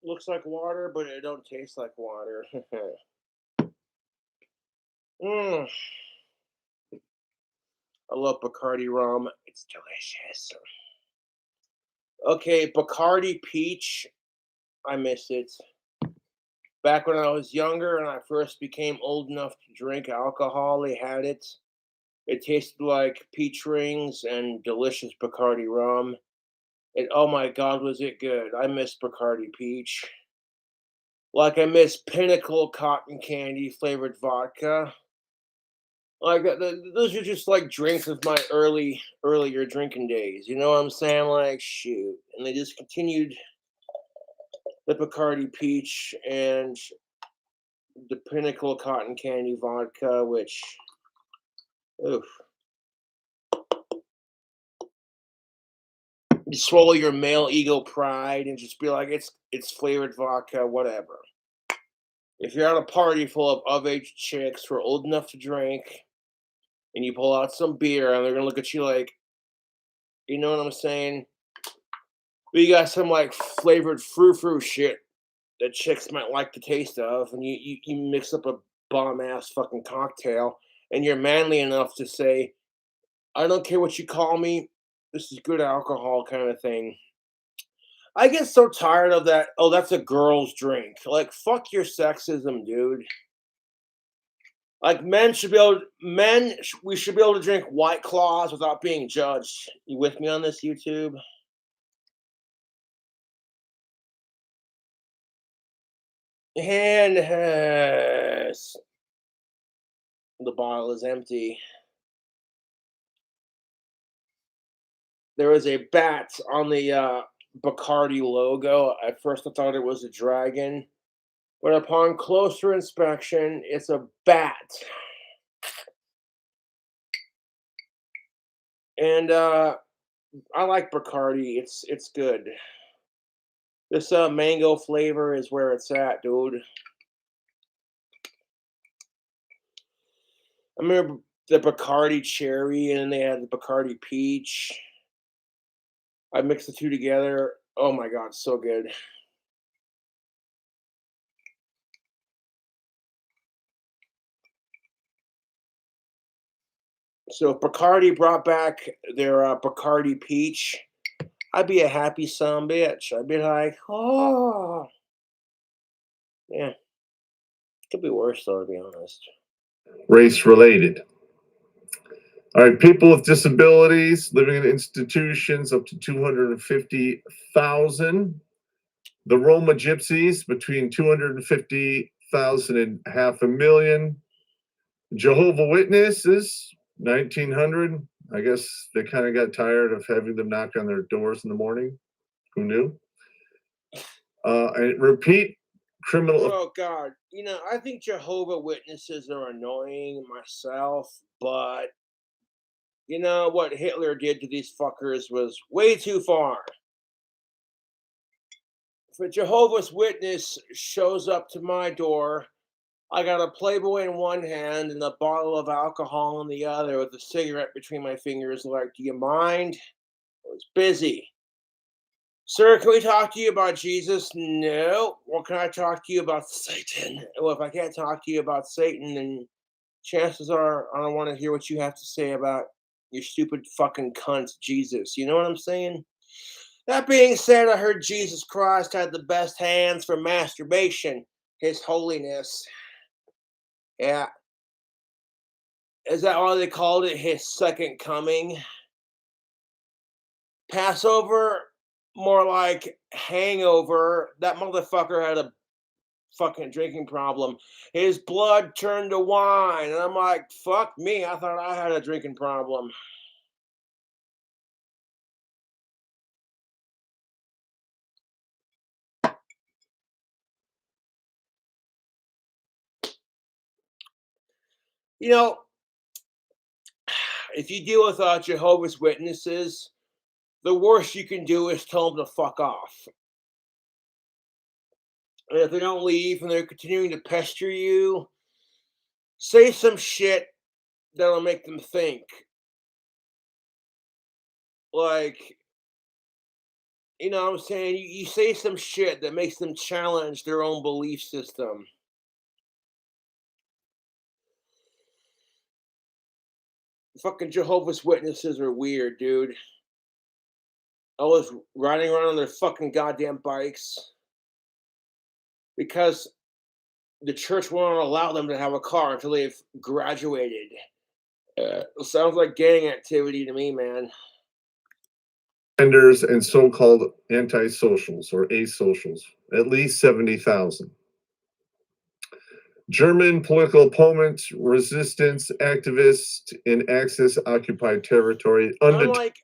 S1: Looks like water, but it don't taste like water. Mm. I love Bacardi rum. It's delicious. Okay, Bacardi peach. I miss it. Back when I was younger and I first became old enough to drink alcohol, they had it. It tasted like peach rings and delicious Bacardi rum. Oh my God, was it good? I miss Bacardi peach. Like I miss Pinnacle cotton candy flavored vodka. Like those are just like drinks of my earlier drinking days. You know what I'm saying? Like shoot, and they just continued the Bacardi peach and the Pinnacle cotton candy vodka, which, oof, you swallow your male ego pride and just be like, it's flavored vodka, whatever. If you're at a party full of age chicks who are old enough to drink, and you pull out some beer, and they're gonna look at you like, you know what I'm saying? But you got some like flavored frou-frou shit that chicks might like the taste of, and you mix up a bomb ass fucking cocktail, and you're manly enough to say, I don't care what you call me, this is good alcohol kind of thing. I get so tired of that. Oh, that's a girl's drink. Like, fuck your sexism, dude. Like, we should be able to drink White Claws without being judged. You with me on this, YouTube? And the bottle is empty. There is a bat on the Bacardi logo. At first, I thought it was a dragon, but upon closer inspection, it's a bat. And I like Bacardi. It's good. This mango flavor is where it's at, dude. I remember the Bacardi cherry, and then they had the Bacardi peach. I mixed the two together. Oh my God, so good. So if Bacardi brought back their Bacardi peach, I'd be a happy son bitch. I'd be like, oh, yeah. Could be worse though, to be honest.
S3: race related. All right, people with disabilities living in institutions up to 250,000. The Roma Gypsies between 250,000 and 500,000. Jehovah Witnesses, 1,900. I guess they kind of got tired of having them knock on their doors in the morning. Who knew? And repeat criminal.
S1: Oh God, I think Jehovah Witnesses are annoying myself, but what Hitler did to these fuckers was way too far. If a Jehovah's Witness shows up to my door, I got a Playboy in one hand and a bottle of alcohol in the other with a cigarette between my fingers. Like, do you mind? was busy. Sir, can we talk to you about Jesus? No. Well, can I talk to you about Satan? Well, if I can't talk to you about Satan, then chances are I don't want to hear what you have to say about your stupid fucking cunt, Jesus. You know what I'm saying? That being said, I heard Jesus Christ had the best hands for masturbation. His holiness. Yeah. Is that why they called it his second coming? Passover, more like hangover. That motherfucker had a fucking drinking problem. His blood turned to wine. And I'm like, fuck me. I thought I had a drinking problem. You know, if you deal with Jehovah's Witnesses, the worst you can do is tell them to fuck off. And if they don't leave and they're continuing to pester you, say some shit that'll make them think. Like, you know what I'm saying? You say some shit that makes them challenge their own belief system. Fucking Jehovah's Witnesses are weird, dude. Always riding around on their fucking goddamn bikes. Because the church won't allow them to have a car until they've graduated. Sounds like gang activity to me, man.
S3: Offenders and so-called antisocials or asocials, at least 70,000. German political opponents, resistance activists in Axis-occupied territory.
S1: I'm like,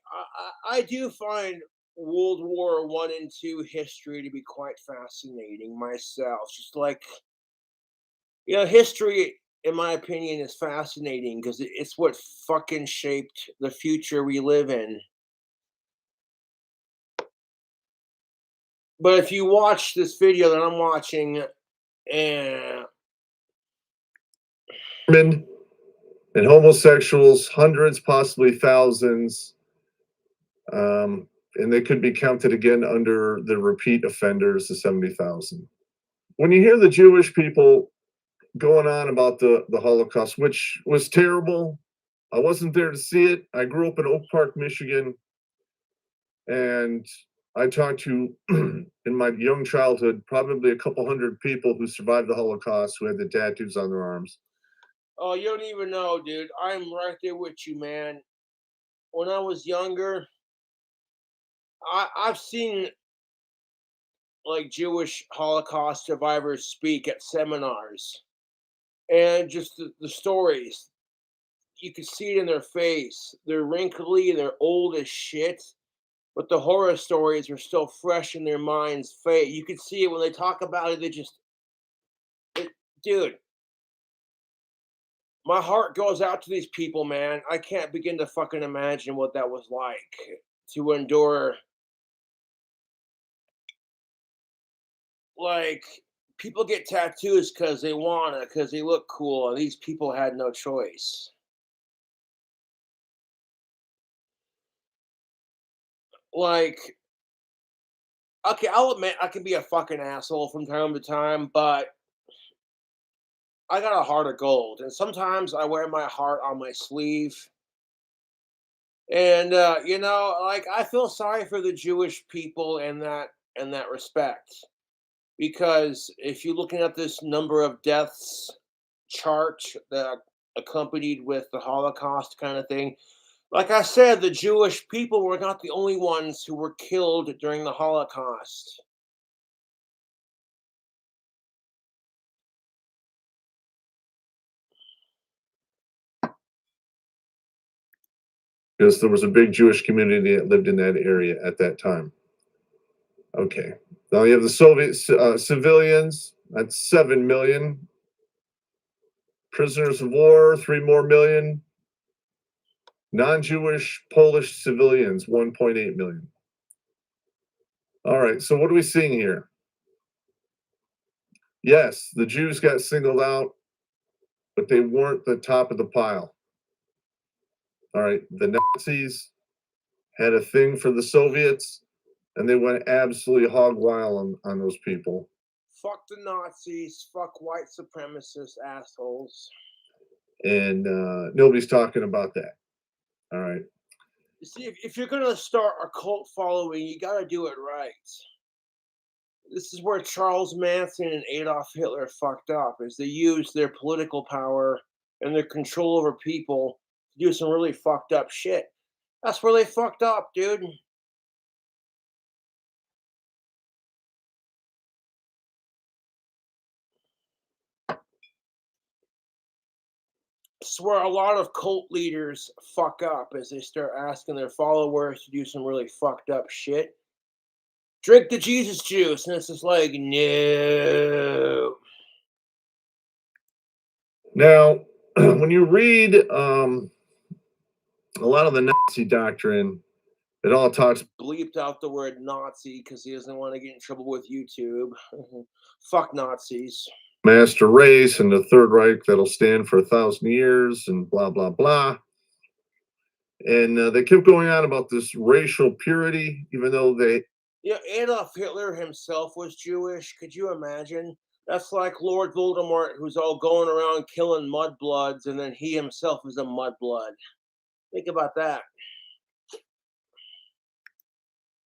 S1: I do find World War I and II history to be quite fascinating myself. Just like, you know, history, in my opinion, is fascinating because it's what fucking shaped the future we live in. But if you watch this video that I'm watching, and
S3: women and homosexuals, hundreds, possibly thousands, and they could be counted again under the repeat offenders, the 70,000. When you hear the Jewish people going on about the Holocaust, which was terrible, I wasn't there to see it. I grew up in Oak Park, Michigan, and I talked to, in my young childhood, probably a couple hundred people who survived the Holocaust who had the tattoos on their arms.
S1: oh, you don't even know, dude. I'm right there with you, man. When I was younger, I've seen like Jewish Holocaust survivors speak at seminars, and just the stories. You can see it in their face. They're wrinkly, they're old as shit, but the horror stories are still fresh in their mind's face. You can see it when they talk about it. They just, dude, my heart goes out to these people, man. I can't begin to fucking imagine what that was like to endure. Like, people get tattoos because they want to, because they look cool, and these people had no choice. Like, okay, I'll admit I can be a fucking asshole from time to time, but I got a heart of gold, and sometimes I wear my heart on my sleeve. And you know, like I feel sorry for the Jewish people in that respect, because if you're looking at this number of deaths chart that accompanied with the Holocaust kind of thing, like I said, the Jewish people were not the only ones who were killed during the Holocaust.
S3: Because there was a big Jewish community that lived in that area at that time. Okay. Now you have the Soviet civilians, that's 7 million. Prisoners of war, 3 more million. Non-Jewish Polish civilians, 1.8 million. All right, so what are we seeing here? Yes, the Jews got singled out, but they weren't the top of the pile. All right, the Nazis had a thing for the Soviets, and they went absolutely hog wild on those people.
S1: Fuck the Nazis. Fuck white supremacist assholes.
S3: And nobody's talking about that. All right.
S1: You see, if you're gonna start a cult following, you gotta do it right. This is where Charles Manson and Adolf Hitler fucked up, is they used their political power and their control over people to do some really fucked up shit. That's where they fucked up, dude. This is where a lot of cult leaders fuck up, as they start asking their followers to do some really fucked up shit. Drink the Jesus juice, and it's just like, no.
S3: Now, when you read a lot of the Nazi doctrine, it all talks.
S1: Bleeped out the word Nazi because he doesn't want to get in trouble with YouTube. Fuck Nazis.
S3: Master race and the Third Reich that'll stand for 1,000 years and blah, blah, blah. And they kept going on about this racial purity, even though they.
S1: Yeah, Adolf Hitler himself was Jewish. Could you imagine? That's like Lord Voldemort, who's all going around killing mudbloods, and then he himself is a mudblood. Think about that.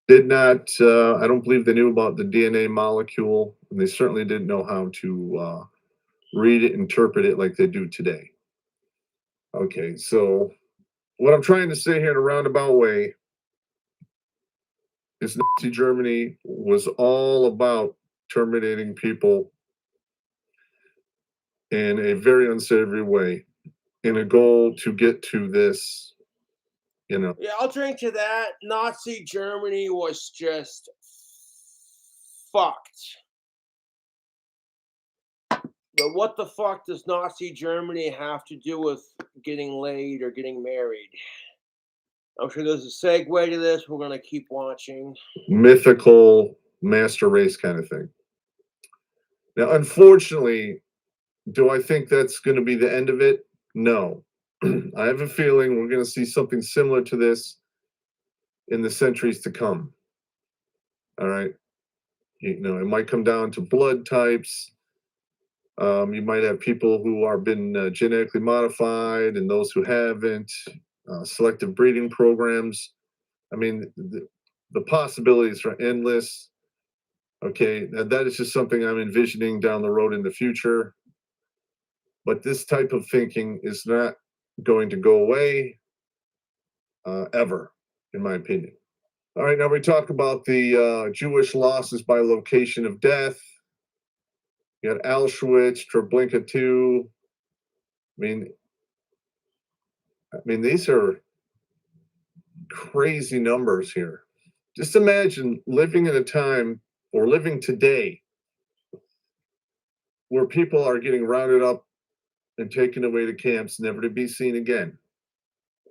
S3: Did not, I don't believe they knew about the DNA molecule, and they certainly didn't know how to read it, interpret it like they do today. Okay, so what I'm trying to say here in a roundabout way is Nazi Germany was all about terminating people in a very unsavory way in a goal to get to this, you know.
S1: Yeah, I'll drink to that. Nazi Germany was just fucked. But what the fuck does Nazi Germany have to do with getting laid or getting married? I'm sure there's a segue to this. We're going to keep watching.
S3: Mythical master race kind of thing. Now, unfortunately, do I think that's going to be the end of it? No. I have a feeling we're going to see something similar to this in the centuries to come. All right. You know, it might come down to blood types. You might have people who are been genetically modified and those who haven't. Selective breeding programs. I mean, the possibilities are endless. Okay, that is just something I'm envisioning down the road in the future. But this type of thinking is not going to go away ever, in my opinion. All right, now we talk about the Jewish losses by location of death. You got Auschwitz, Treblinka 2. I mean, these are crazy numbers here. Just imagine living in a time, or living today, where people are getting rounded up and taken away to camps, never to be seen again.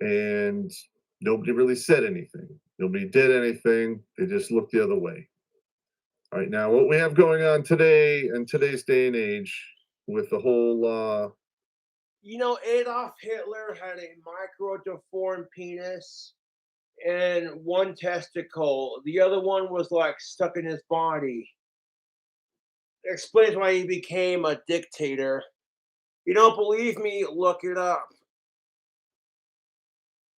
S3: And nobody really said anything. Nobody did anything. They just looked the other way. All right, now what we have going on today, in today's day and age, with the whole
S1: You know, Adolf Hitler had a micro-deformed penis and one testicle. The other one was like stuck in his body. Explains why he became a dictator. You don't believe me? Look it up.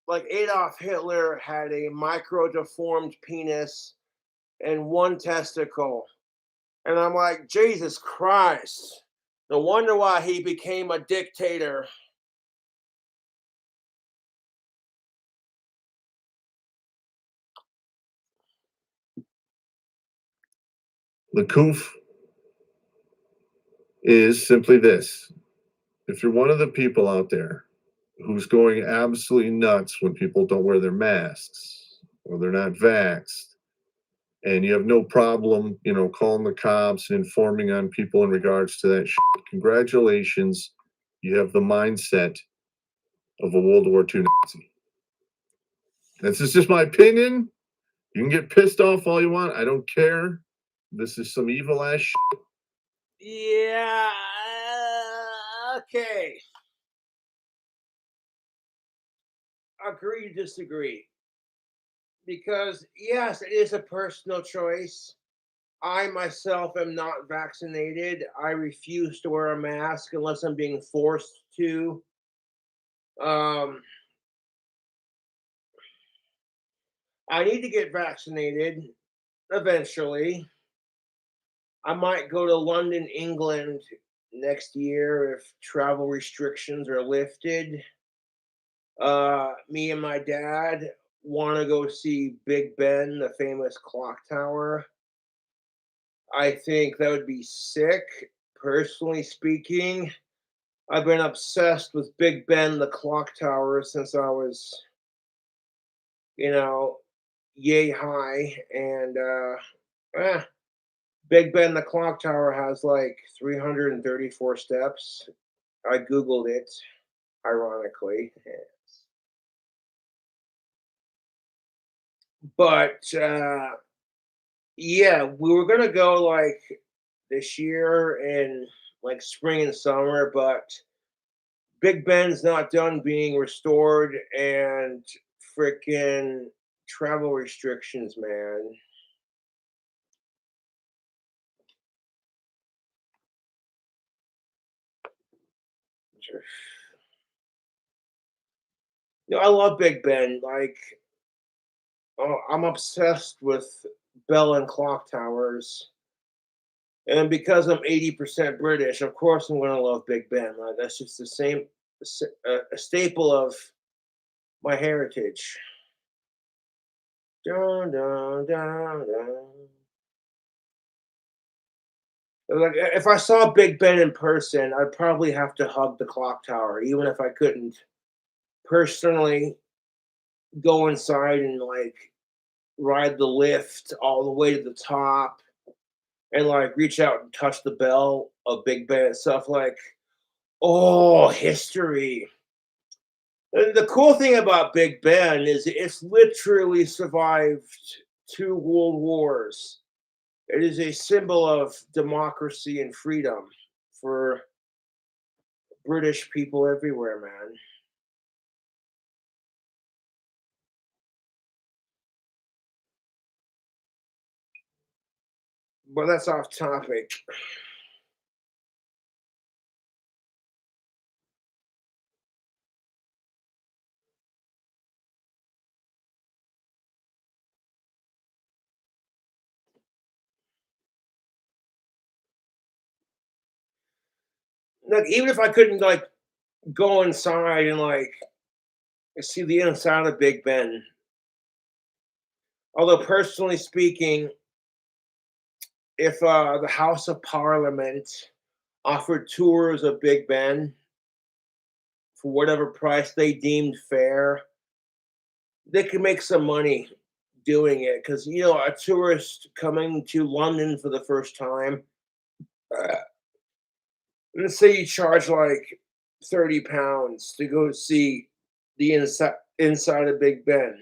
S1: Like Adolf Hitler had a micro-deformed penis and one testicle. And I'm like, Jesus Christ. No wonder why he became a dictator.
S3: the coof is simply this. If you're one of the people out there who's going absolutely nuts when people don't wear their masks or they're not vaxxed, and you have no problem, you know, calling the cops and informing on people in regards to that shit, congratulations, you have the mindset of a World War II Nazi. This is just my opinion. You can get pissed off all you want. I don't care. This is some evil ass shit.
S1: Yeah. Okay. Agree to disagree. Because yes, it is a personal choice. I myself am not vaccinated. I refuse to wear a mask unless I'm being forced to. Um, I need to get vaccinated eventually. I might go to London, England next year if travel restrictions are lifted. Me and my dad want to go see Big Ben, the famous clock tower. I think that would be sick, personally speaking. I've been obsessed with Big Ben, the clock tower, since I was, you know, yay high. And Big Ben, the clock tower, has like 334 steps. I Googled it, ironically. But yeah, we were going to go like this year in like spring and summer, but Big Ben's not done being restored and freaking travel restrictions, man. I love Big Ben. Like, oh, I'm obsessed with bell and clock towers. And because I'm 80% British, of course I'm going to love Big Ben. Like, that's just the same, a staple of my heritage. Dun, dun, dun, dun. Like, if I saw Big Ben in person, I'd probably have to hug the clock tower, even if I couldn't personally go inside and like ride the lift all the way to the top and like reach out and touch the bell of Big Ben and stuff. Like, oh, history. And the cool thing about Big Ben is it's literally survived 2 world wars. It is a symbol of democracy and freedom for British people everywhere, man. But that's off topic. Like, even if I couldn't like go inside and like see the inside of Big Ben, although personally speaking, if the House of Parliament offered tours of Big Ben for whatever price they deemed fair, they could make some money doing it. Because a tourist coming to London for the first time, uh, let's say you charge like £30 to go see the inside of Big Ben.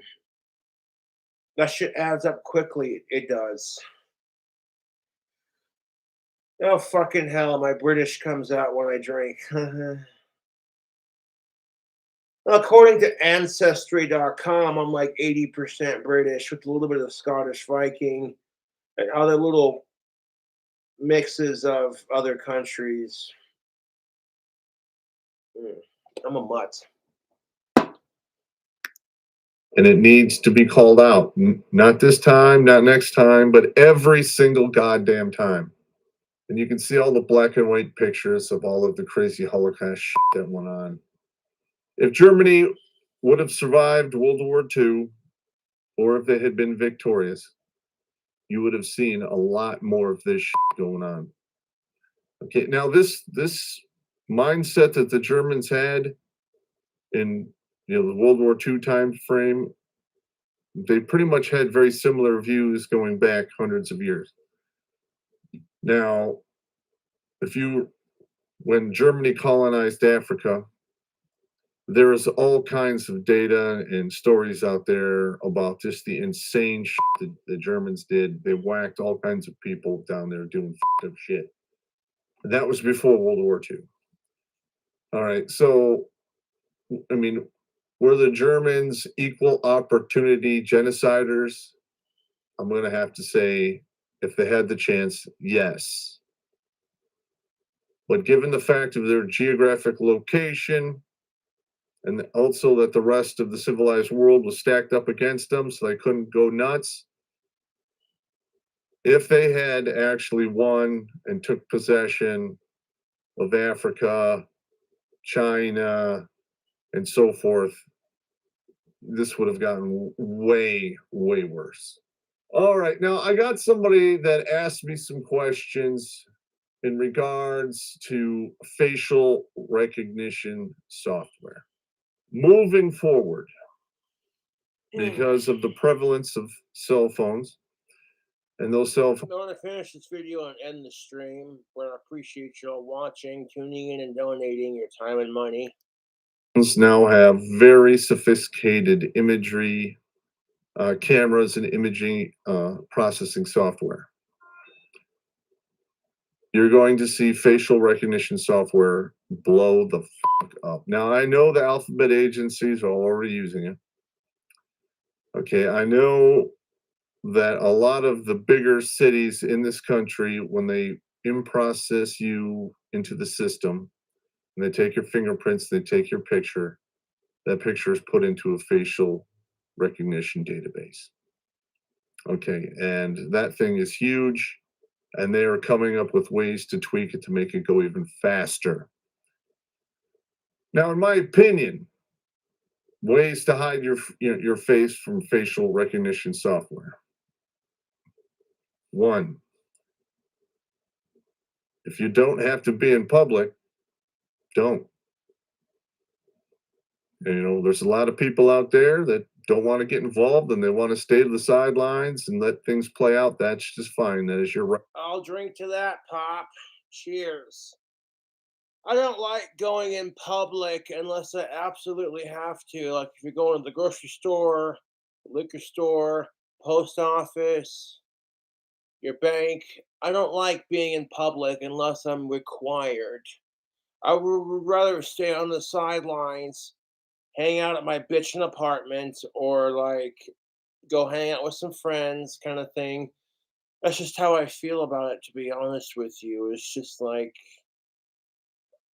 S1: That shit adds up quickly. It does. Oh fucking hell! My British comes out when I drink. According to Ancestry.com, I'm like 80% British with a little bit of Scottish Viking and other little mixes of other countries. I'm a mutt.
S3: And it needs to be called out. Not this time, not next time, but every single goddamn time. And you can see all the black and white pictures of all of the crazy Holocaust shit that went on. If Germany would have survived World War II, or if they had been victorious, you would have seen a lot more of this shit going on. Okay, now this mindset that the Germans had in the World War II time frame, they pretty much had very similar views going back hundreds of years. Now, when Germany colonized Africa, there's all kinds of data and stories out there about just the insane shit that the Germans did. They whacked all kinds of people down there doing f***ed up shit. That was before World War II. All right, so, I mean, Were the Germans equal opportunity genociders? I'm going to have to say, if they had the chance, yes. But given the fact of their geographic location, and also that the rest of the civilized world was stacked up against them, so they couldn't go nuts, if they had actually won and took possession of Africa, China, and so forth, this would have gotten way, way worse. All right, now I got somebody that asked me some questions in regards to facial recognition software. Moving forward, because of the prevalence of cell phones, and those cell phones.
S1: I want to finish this video and end the stream, but I appreciate y'all watching, tuning in, and donating your time and money.
S3: Now have very sophisticated imagery cameras and imaging processing software. You're going to see facial recognition software blow the fuck up. Now, I know the alphabet agencies are already using it. Okay, I know that a lot of the bigger cities in this country, when they in-process you into the system, and they take your fingerprints, they take your picture, that picture is put into a facial recognition database. Okay, and that thing is huge, and they are coming up with ways to tweak it to make it go even faster. Now, in my opinion, ways to hide your face from facial recognition software. One, if you don't have to be in public, don't. And, you know, there's a lot of people out there that don't want to get involved and they want to stay to the sidelines and let things play out. That's just fine. That is your right.
S1: I'll drink to that, Pop. Cheers. I don't like going in public unless I absolutely have to. Like if you're going to the grocery store, liquor store, post office, your bank. I don't like being in public unless I'm required. I would rather stay on the sidelines, hang out at my bitchin' apartment, or like go hang out with some friends kind of thing. That's just how I feel about it, to be honest with you. It's just like,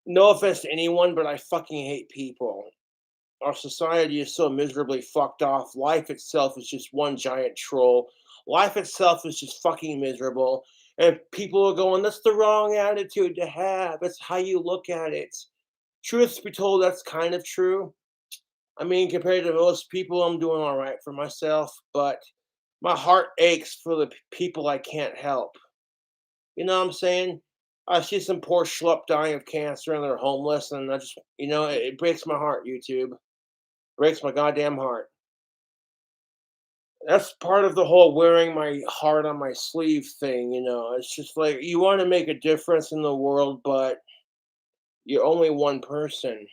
S1: no offense to anyone, but I fucking hate people. Our society is so miserably fucked off. Life itself is just one giant troll. Life itself is just fucking miserable. And people are going, that's the wrong attitude to have. It's how you look at it. Truth be told, that's kind of true. I mean, compared to most people, I'm doing all right for myself, but my heart aches for the people I can't help. You know what I'm saying? I see some poor schlup dying of cancer and they're homeless, and I just, it breaks my heart, YouTube. Breaks my goddamn heart. That's part of the whole wearing my heart on my sleeve thing, It's just like you want to make a difference in the world, but you're only one person.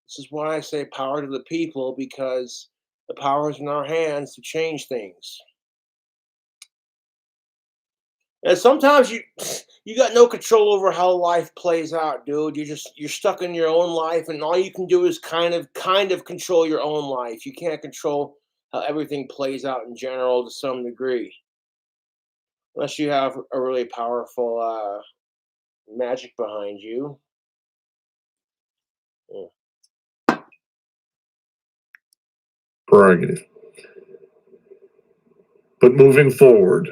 S1: This is why I say power to the people, because the power is in our hands to change things. And sometimes you got no control over how life plays out, dude. You're stuck in your own life, and all you can do is kind of control your own life. You can't control how everything plays out in general to some degree, unless you have a really powerful magic behind you. Yeah.
S3: Prerogative. But moving forward,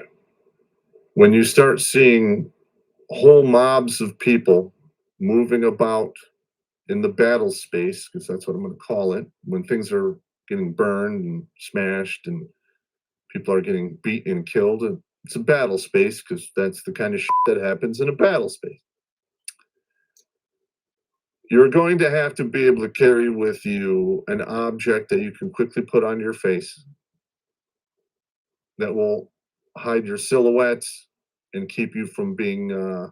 S3: when you start seeing whole mobs of people moving about in the battle space, because that's what I'm going to call it, when things are getting burned and smashed and people are getting beaten and killed, and it's a battle space because that's the kind of shit that happens in a battle space. You're going to have to be able to carry with you an object that you can quickly put on your face that will hide your silhouettes and keep you from being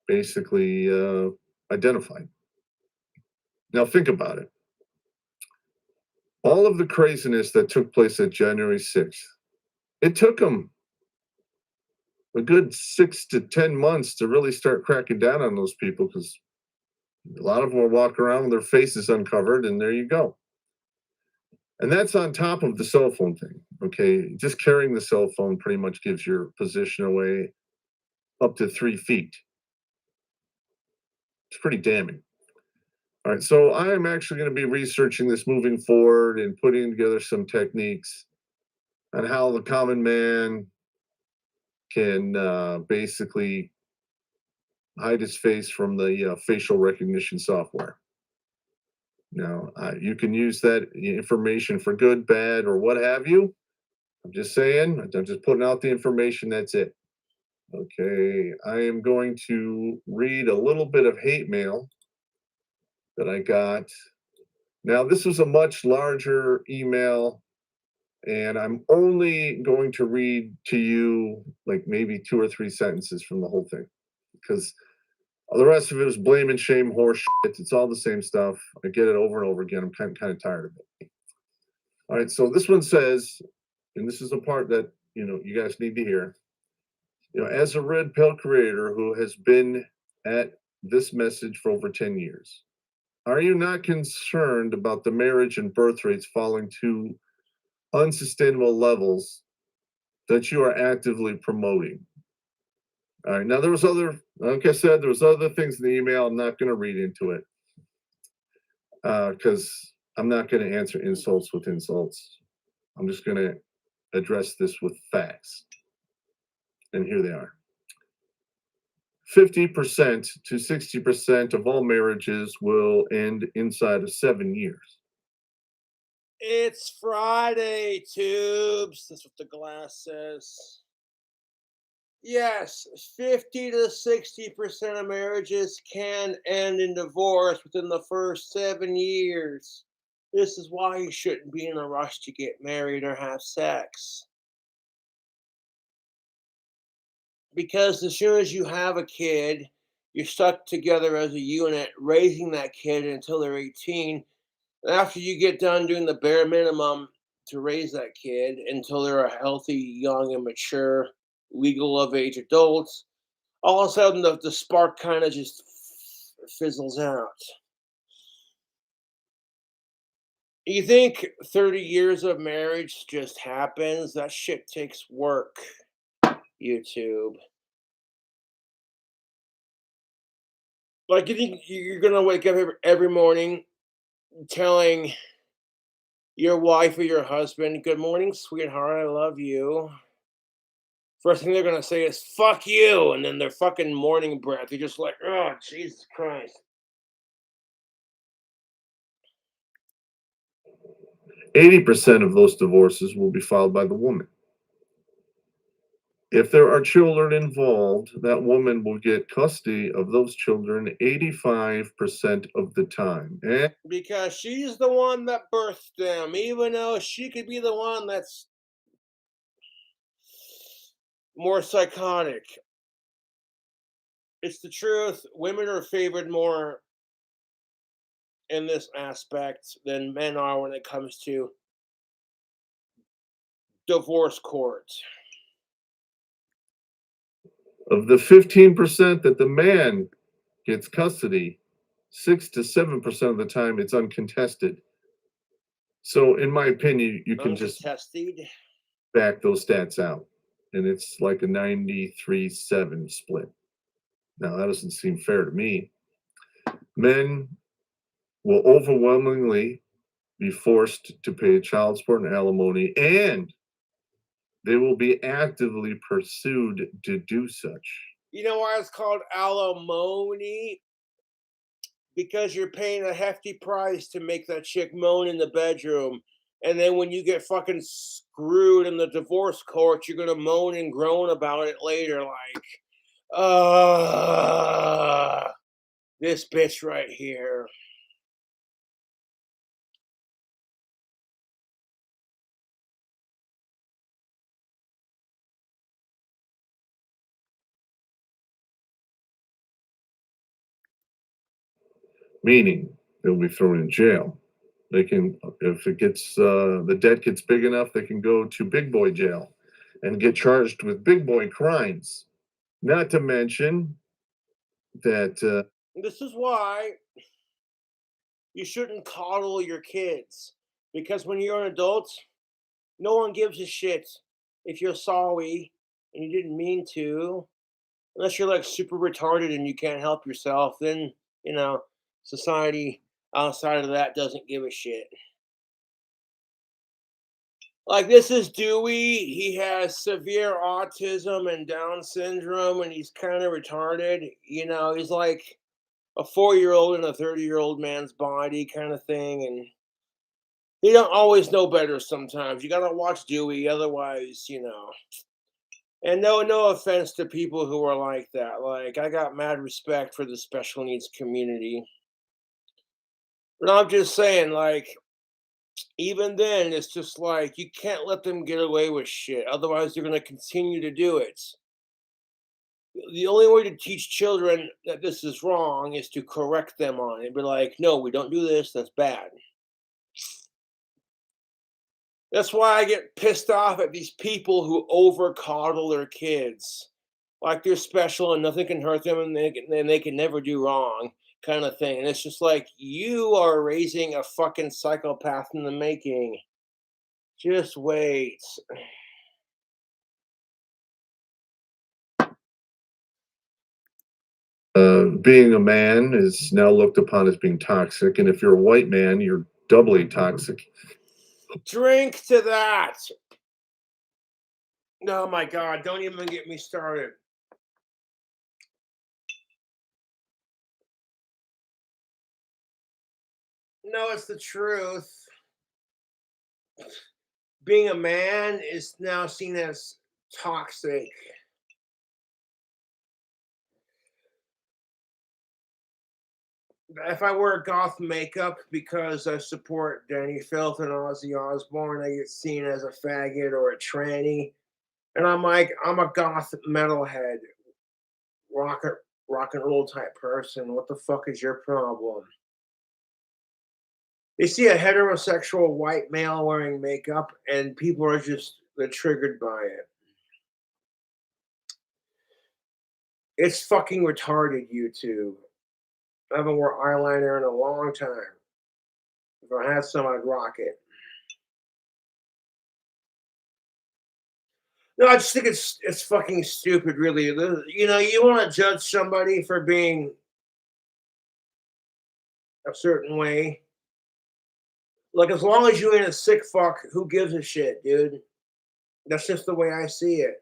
S3: basically identified. Now think about it. All of the craziness that took place at January 6th, it took them a good 6 to 10 months to really start cracking down on those people, because a lot of them were walking around with their faces uncovered, and there you go. And that's on top of the cell phone thing. Okay. Just carrying the cell phone pretty much gives your position away up to 3 feet. It's pretty damning. All right. So I am actually going to be researching this moving forward and putting together some techniques on how the common man can basically hide his face from the facial recognition software. Now, you can use that information for good, bad, or what have you. I'm just saying, I'm just putting out the information. That's it. Okay, I am going to read a little bit of hate mail that I got. Now, this was a much larger email, and I'm only going to read to you like maybe 2 or 3 sentences from the whole thing, because the rest of it is blame and shame, horse shit. It's all the same stuff. I get it over and over again. I'm kind of tired of it. All right, so this one says, and this is the part that you guys need to hear. As a red pill creator who has been at this message for over 10 years, are you not concerned about the marriage and birth rates falling to unsustainable levels that you are actively promoting? All right, now like I said, there was other things in the email. I'm not going to read into it because I'm not going to answer insults with insults. I'm just going to address this with facts. And here they are. 50% to 60% of all marriages will end inside of 7 years.
S1: It's Friday, tubes. That's what the glass says. Yes, 50 to 60% of marriages can end in divorce within the first 7 years. This is why you shouldn't be in a rush to get married or have sex. Because as soon as you have a kid, you're stuck together as a unit, raising that kid until they're 18. After you get done doing the bare minimum to raise that kid until they're a healthy, young, and mature, legal of age adults, all of a sudden the spark kind of just fizzles out. You think 30 years of marriage just happens? That shit takes work, YouTube. Like, you think you're gonna wake up every morning telling your wife or your husband, "Good morning, sweetheart, I love you." First thing they're gonna say is "fuck you," and then their fucking morning breath, you're just like, "Oh, Jesus Christ."
S3: 80% of those divorces will be filed by the woman. If there are children involved, that woman will get custody of those children 85% of the time. And
S1: Because she's the one that birthed them, even though she could be the one that's more psychotic. It's the truth. Women are favored more in this aspect than men are when it comes to divorce court.
S3: of the 15% that the man gets custody, 6 to 7% of the time it's uncontested. So, in my opinion, you can just
S1: Uncontested.
S3: back those stats out, and it's like a 93-7 split. Now, that doesn't seem fair to me. Men will overwhelmingly be forced to pay child support and alimony, and they will be actively pursued to do such.
S1: You know why it's called alimony? Because you're paying a hefty price to make that chick moan in the bedroom. And then when you get fucking screwed in the divorce court, you're gonna moan and groan about it later, like, this bitch right here.
S3: Meaning they'll be thrown in jail. They can, if it gets the debt gets big enough, they can go to big boy jail and get charged with big boy crimes. Not to mention that
S1: This is why you shouldn't coddle your kids. Because when you're an adult, no one gives a shit if you're sorry and you didn't mean to. Unless you're like super retarded and you can't help yourself, then, society outside of that doesn't give a shit. Like, this is Dewey. He has severe autism and Down syndrome, and he's kind of retarded. He's like a 4-year-old in a 30-year-old man's body kind of thing. And you don't always know better sometimes. You got to watch Dewey. Otherwise, And no offense to people who are like that. Like, I got mad respect for the special needs community. But I'm just saying, like, even then, it's just like you can't let them get away with shit. Otherwise, they're going to continue to do it. The only way to teach children that this is wrong is to correct them on it. Be like, no, we don't do this. That's bad. That's why I get pissed off at these people who over coddle their kids. Like they're special and nothing can hurt them and they can never do wrong, kind of thing. And it's just like, you are raising a fucking psychopath in the making. Just wait.
S3: Being a man is now looked upon as being toxic, and if you're a white man, you're doubly toxic.
S1: Drink to that. Oh my God, don't even get me started. No, it's the truth. Being a man is now seen as toxic. If I wear goth makeup because I support Danny Filth and Ozzy Osbourne, I get seen as a faggot or a tranny. And I'm like, I'm a goth metalhead, rock and roll type person. What the fuck is your problem? They see a heterosexual white male wearing makeup and people are they're triggered by it. It's fucking retarded, YouTube. I haven't worn eyeliner in a long time. If I had some, I'd rock it. No, I just think it's fucking stupid, really. You want to judge somebody for being a certain way. Like, as long as you ain't a sick fuck, who gives a shit, dude? That's just the way I see it.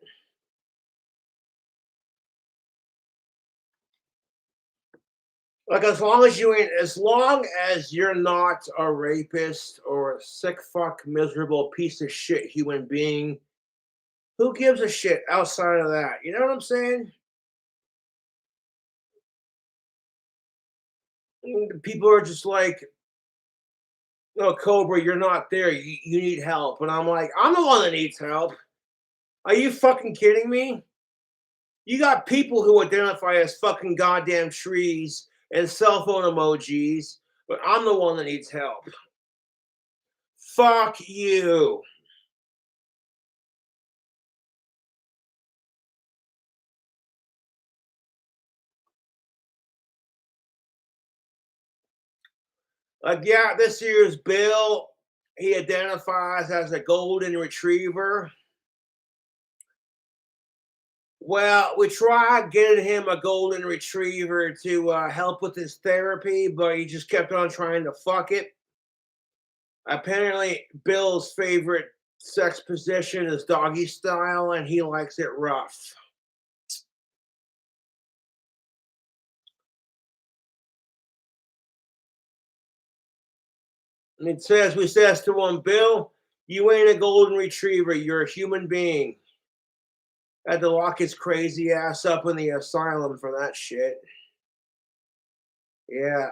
S1: Like, as long as you're not a rapist or a sick fuck, miserable piece of shit human being, who gives a shit outside of that? You know what I'm saying? People are just like, "Oh, Cobra, you're not there. You need help." And I'm like, I'm the one that needs help. Are you fucking kidding me? You got people who identify as fucking goddamn trees and cell phone emojis, but I'm the one that needs help. Fuck you. Like, yeah, this year's Bill, he identifies as a golden retriever. Well, we tried getting him a golden retriever to help with his therapy, but he just kept on trying to fuck it. Apparently, Bill's favorite sex position is doggy style, and he likes it rough. And we says to him, Bill, you ain't a golden retriever, you're a human being. Had to lock his crazy ass up in the asylum for that shit. Yeah.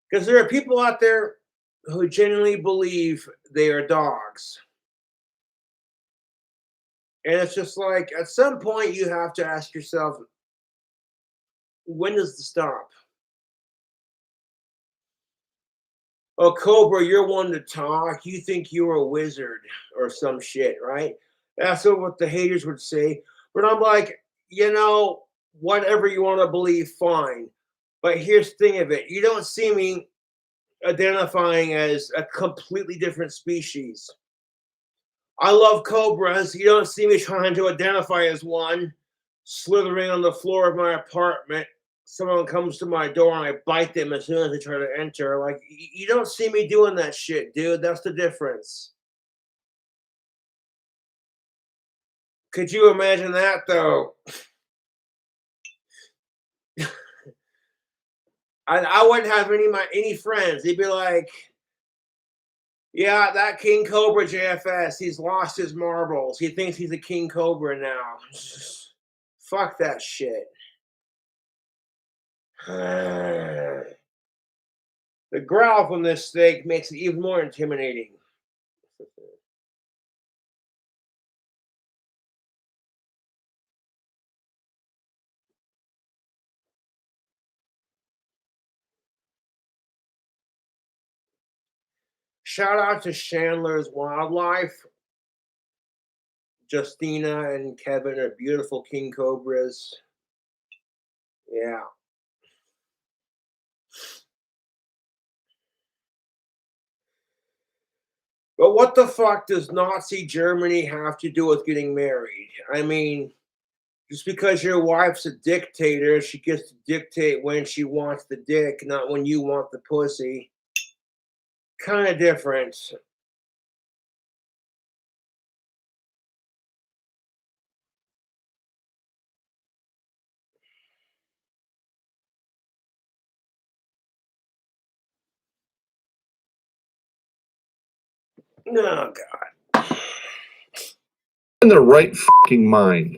S1: Because there are people out there who genuinely believe they are dogs. And it's just like, at some point, you have to ask yourself, when does it stop? Oh, Cobra, you're one to talk. You think you're a wizard or some shit, right? That's what the haters would say. But I'm like, whatever you want to believe, fine. But here's the thing of it: you don't see me identifying as a completely different species. I love cobras. You don't see me trying to identify as one, slithering on the floor of my apartment. Someone comes to my door and I bite them as soon as they try to enter. Like, you don't see me doing that shit, dude. That's the difference. Could you imagine that, though? I wouldn't have any friends. They'd be like, yeah, that King Cobra JFS, he's lost his marbles. He thinks he's a King Cobra now. Fuck that shit. The growl from this snake makes it even more intimidating. Shout out to Chandler's Wildlife. Justina and Kevin are beautiful king cobras. Yeah. But what the fuck does Nazi Germany have to do with getting married? I mean, just because your wife's a dictator, she gets to dictate when she wants the dick, not when you want the pussy. Kind of different. Oh, God.
S3: In their right fucking mind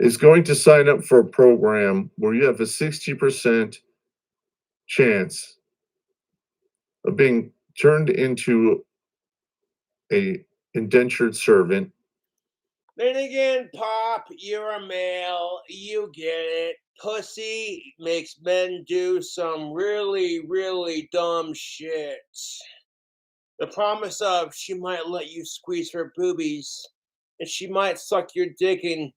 S3: is going to sign up for a program where you have a 60% chance of being turned into a indentured servant.
S1: Then again, Pop, you're a male. You get it. Pussy makes men do some really, really dumb shit. The promise of she might let you squeeze her boobies, and she might suck your dick and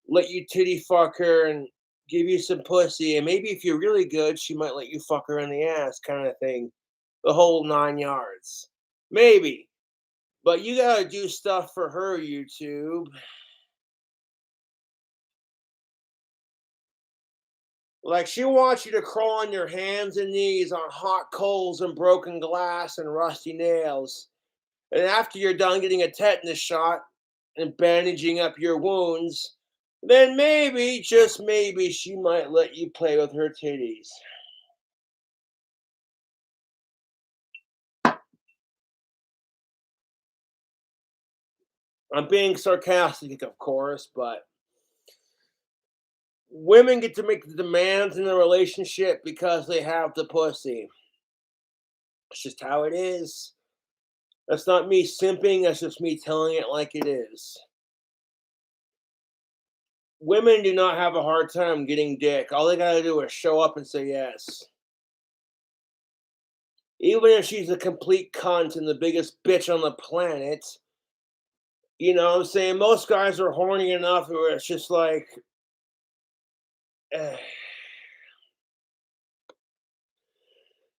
S1: let you titty fuck her and give you some pussy, and maybe if you're really good, she might let you fuck her in the ass, kind of thing. The whole 9 yards. Maybe. But you gotta do stuff for her, YouTube. Like, she wants you to crawl on your hands and knees on hot coals and broken glass and rusty nails. And after you're done getting a tetanus shot and bandaging up your wounds, then maybe, just maybe, she might let you play with her titties. I'm being sarcastic, of course, but women get to make the demands in a relationship because they have the pussy. It's just how it is. That's not me simping, that's just me telling it like it is. Women do not have a hard time getting dick. All they gotta do is show up and say yes. Even if she's a complete cunt and the biggest bitch on the planet, you know what I'm saying? Most guys are horny enough where it's just like, eh.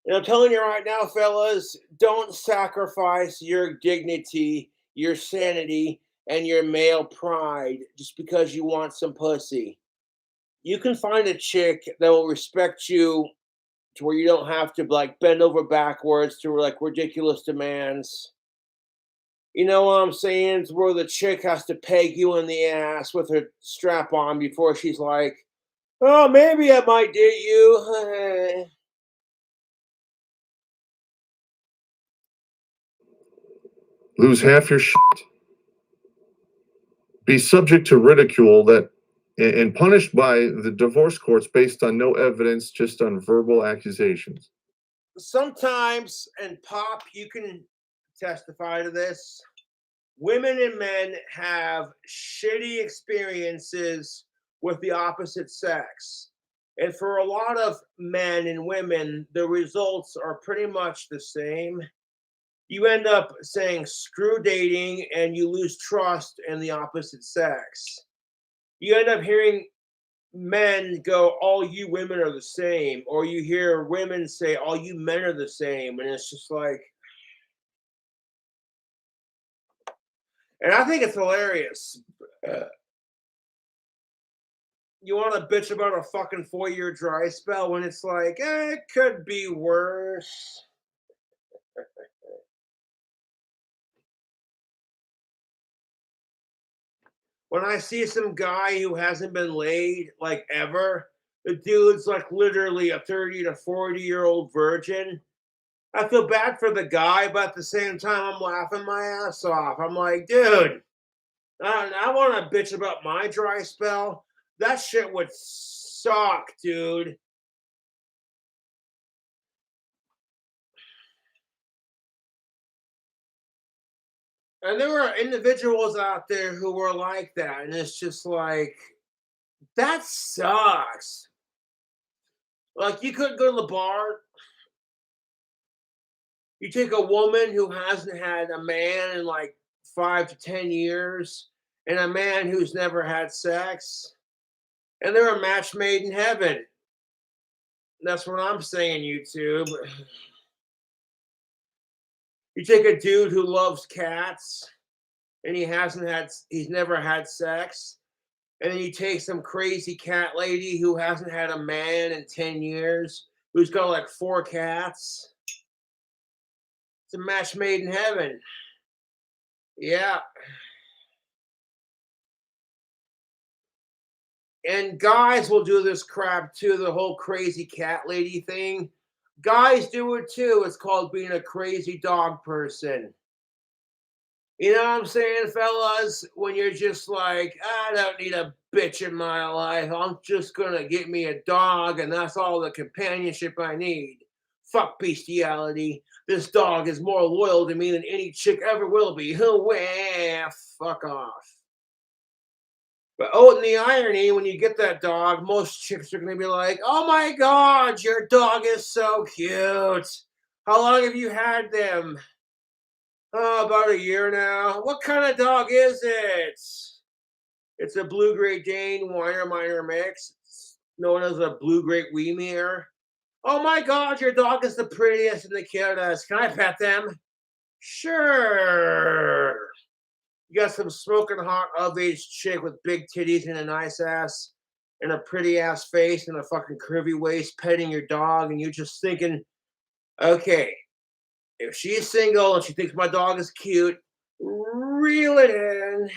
S1: And I'm telling you right now, fellas, don't sacrifice your dignity, your sanity, and your male pride just because you want some pussy. You can find a chick that will respect you to where you don't have to like bend over backwards to like ridiculous demands. You know what I'm saying? It's where the chick has to peg you in the ass with her strap on before she's like, oh, maybe I might date you.
S3: Lose half your shit. Be subject to ridicule that and punished by the divorce courts based on no evidence, just on verbal accusations.
S1: Sometimes, and Pop, you can testify to this, women and men have shitty experiences with the opposite sex. And for a lot of men and women, the results are pretty much the same. you end up saying screw dating and you lose trust in the opposite sex. You end up hearing men go, all you women are the same, or you hear women say, all you men are the same, and it's just like, and I think it's hilarious. You want to bitch about a fucking 4-year dry spell when it's like, it could be worse. When I see some guy who hasn't been laid like ever, the dude's like literally a 30 to 40-year-old virgin. I feel bad for the guy, but at the same time, I'm laughing my ass off. I'm like, dude, I want to bitch about my dry spell. That shit would suck, dude. And there were individuals out there who were like that, and it's just like, that sucks. Like, you couldn't go to the bar. You take a woman who hasn't had a man in like 5 to 10 years, and a man who's never had sex, and they're a match made in heaven. That's what I'm saying, YouTube. You take a dude who loves cats, and he's never had sex, and then you take some crazy cat lady who hasn't had a man in 10 years, who's got like 4 cats. It's a match made in heaven. Yeah. And guys will do this crap too, the whole crazy cat lady thing. Guys do it too. It's called being a crazy dog person. You know what I'm saying, fellas? When you're just like, I don't need a bitch in my life. I'm just gonna get me a dog, and that's all the companionship I need. Fuck bestiality. This dog is more loyal to me than any chick ever will be. Fuck off. But oh, and the irony, when you get that dog, most chicks are gonna be like, oh my god, your dog is so cute. How long have you had them? Oh, about a year now. What kind of dog is it? It's a blue Great Dane Weimaraner mix, known as a blue Great Weimar. Oh my god, your dog is the prettiest and the cutest. Can I pet them? Sure. You got some smoking hot of-age chick with big titties and a nice ass and a pretty ass face and a fucking curvy waist petting your dog, and you're just thinking, okay, if she's single and she thinks my dog is cute, reel it in.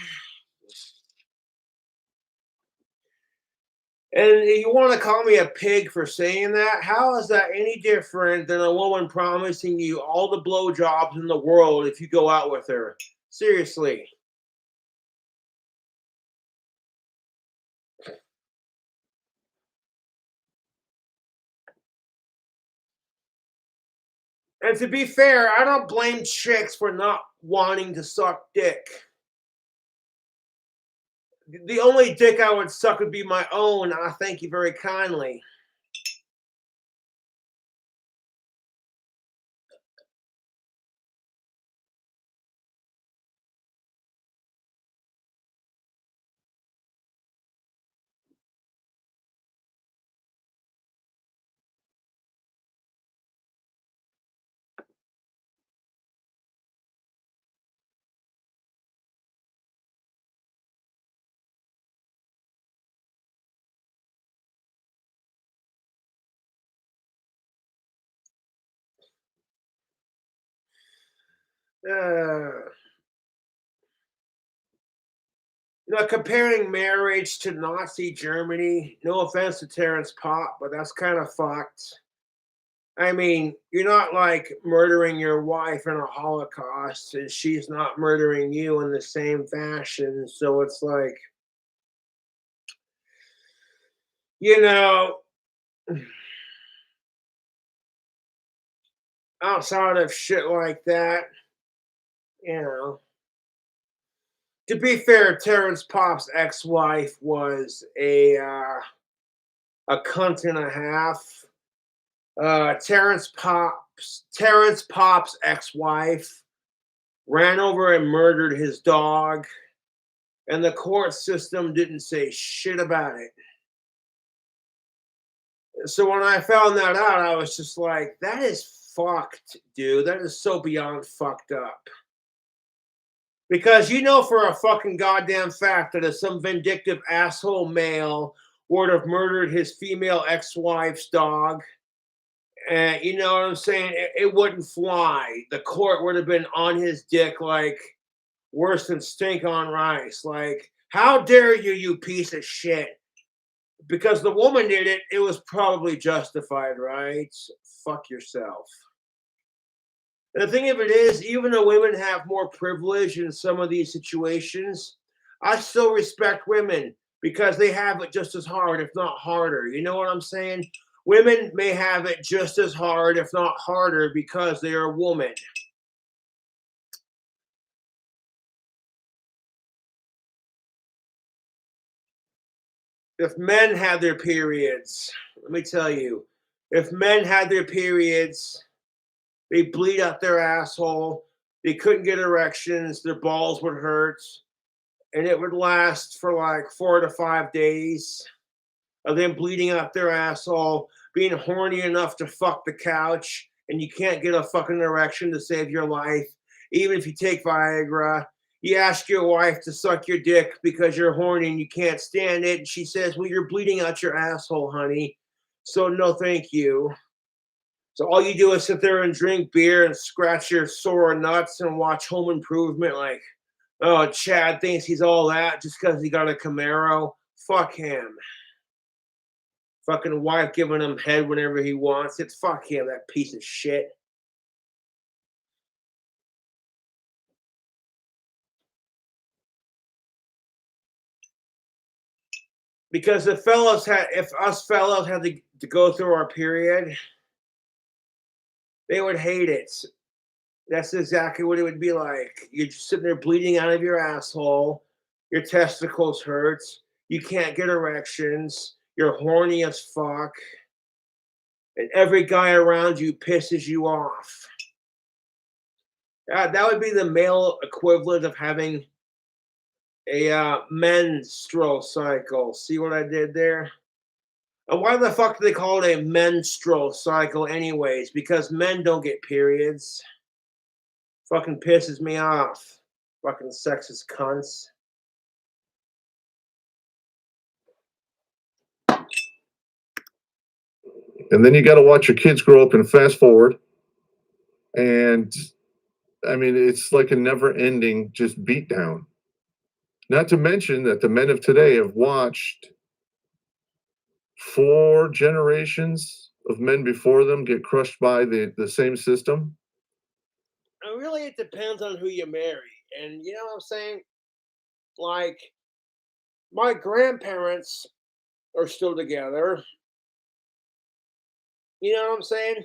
S1: And you want to call me a pig for saying that? How is that any different than a woman promising you all the blowjobs in the world if you go out with her? Seriously. And to be fair, I don't blame chicks for not wanting to suck dick. The only dick I would suck would be my own. I thank you very kindly. Comparing marriage to Nazi Germany, no offense to Terrence Pop, but that's kind of fucked. I mean, you're not like murdering your wife in a Holocaust, and she's not murdering you in the same fashion. So it's like, you know, outside of shit like that, you know. To be fair, Terrence Pop's ex-wife was a cunt and a half. Terrence Pop Terrence Pop's ex-wife ran over and murdered his dog, and the court system didn't say shit about it. So when I found that out, I was just like, that is fucked, dude. That is so beyond fucked up. Because you know for a fucking goddamn fact that if some vindictive asshole male would have murdered his female ex-wife's dog, and you know what I'm saying, it wouldn't fly. The court would have been on his dick like worse than stink on rice. Like, how dare you, you piece of shit? Because the woman did it, it was probably justified, right? Fuck yourself. And the thing of it is, even though women have more privilege in some of these situations, I still respect women because they have it just as hard, if not harder. You know what I'm saying? Women may have it just as hard, if not harder, because they are a woman. If men had their periods, let me tell you, if men had their periods, they bleed out their asshole, they couldn't get erections, their balls would hurt, and it would last for like 4 to 5 days of them bleeding out their asshole, being horny enough to fuck the couch, and you can't get a fucking erection to save your life. Even if you take Viagra, you ask your wife to suck your dick because you're horny and you can't stand it, and she says, well, you're bleeding out your asshole, honey, so no thank you. So all you do is sit there and drink beer and scratch your sore nuts and watch Home Improvement like, oh, Chad thinks he's all that just because he got a Camaro. Fuck him. Fucking wife giving him head whenever he wants it. Fuck him, that piece of shit. Because if us fellows had to go through our period, they would hate it. That's exactly what it would be like. You're just sitting there bleeding out of your asshole. Your testicles hurt. You can't get erections. You're horny as fuck. And every guy around you pisses you off. That would be the male equivalent of having a menstrual cycle. See what I did there? And why the fuck do they call it a menstrual cycle anyways? Because men don't get periods. Fucking pisses me off. Fucking sexist cunts.
S3: And then you got to watch your kids grow up and fast forward. And I mean, it's like a never ending just beatdown. Not to mention that the men of today have watched 4 generations of men before them get crushed by the same system.
S1: And really, it depends on who you marry. And you know what I'm saying? Like, my grandparents are still together. You know what I'm saying?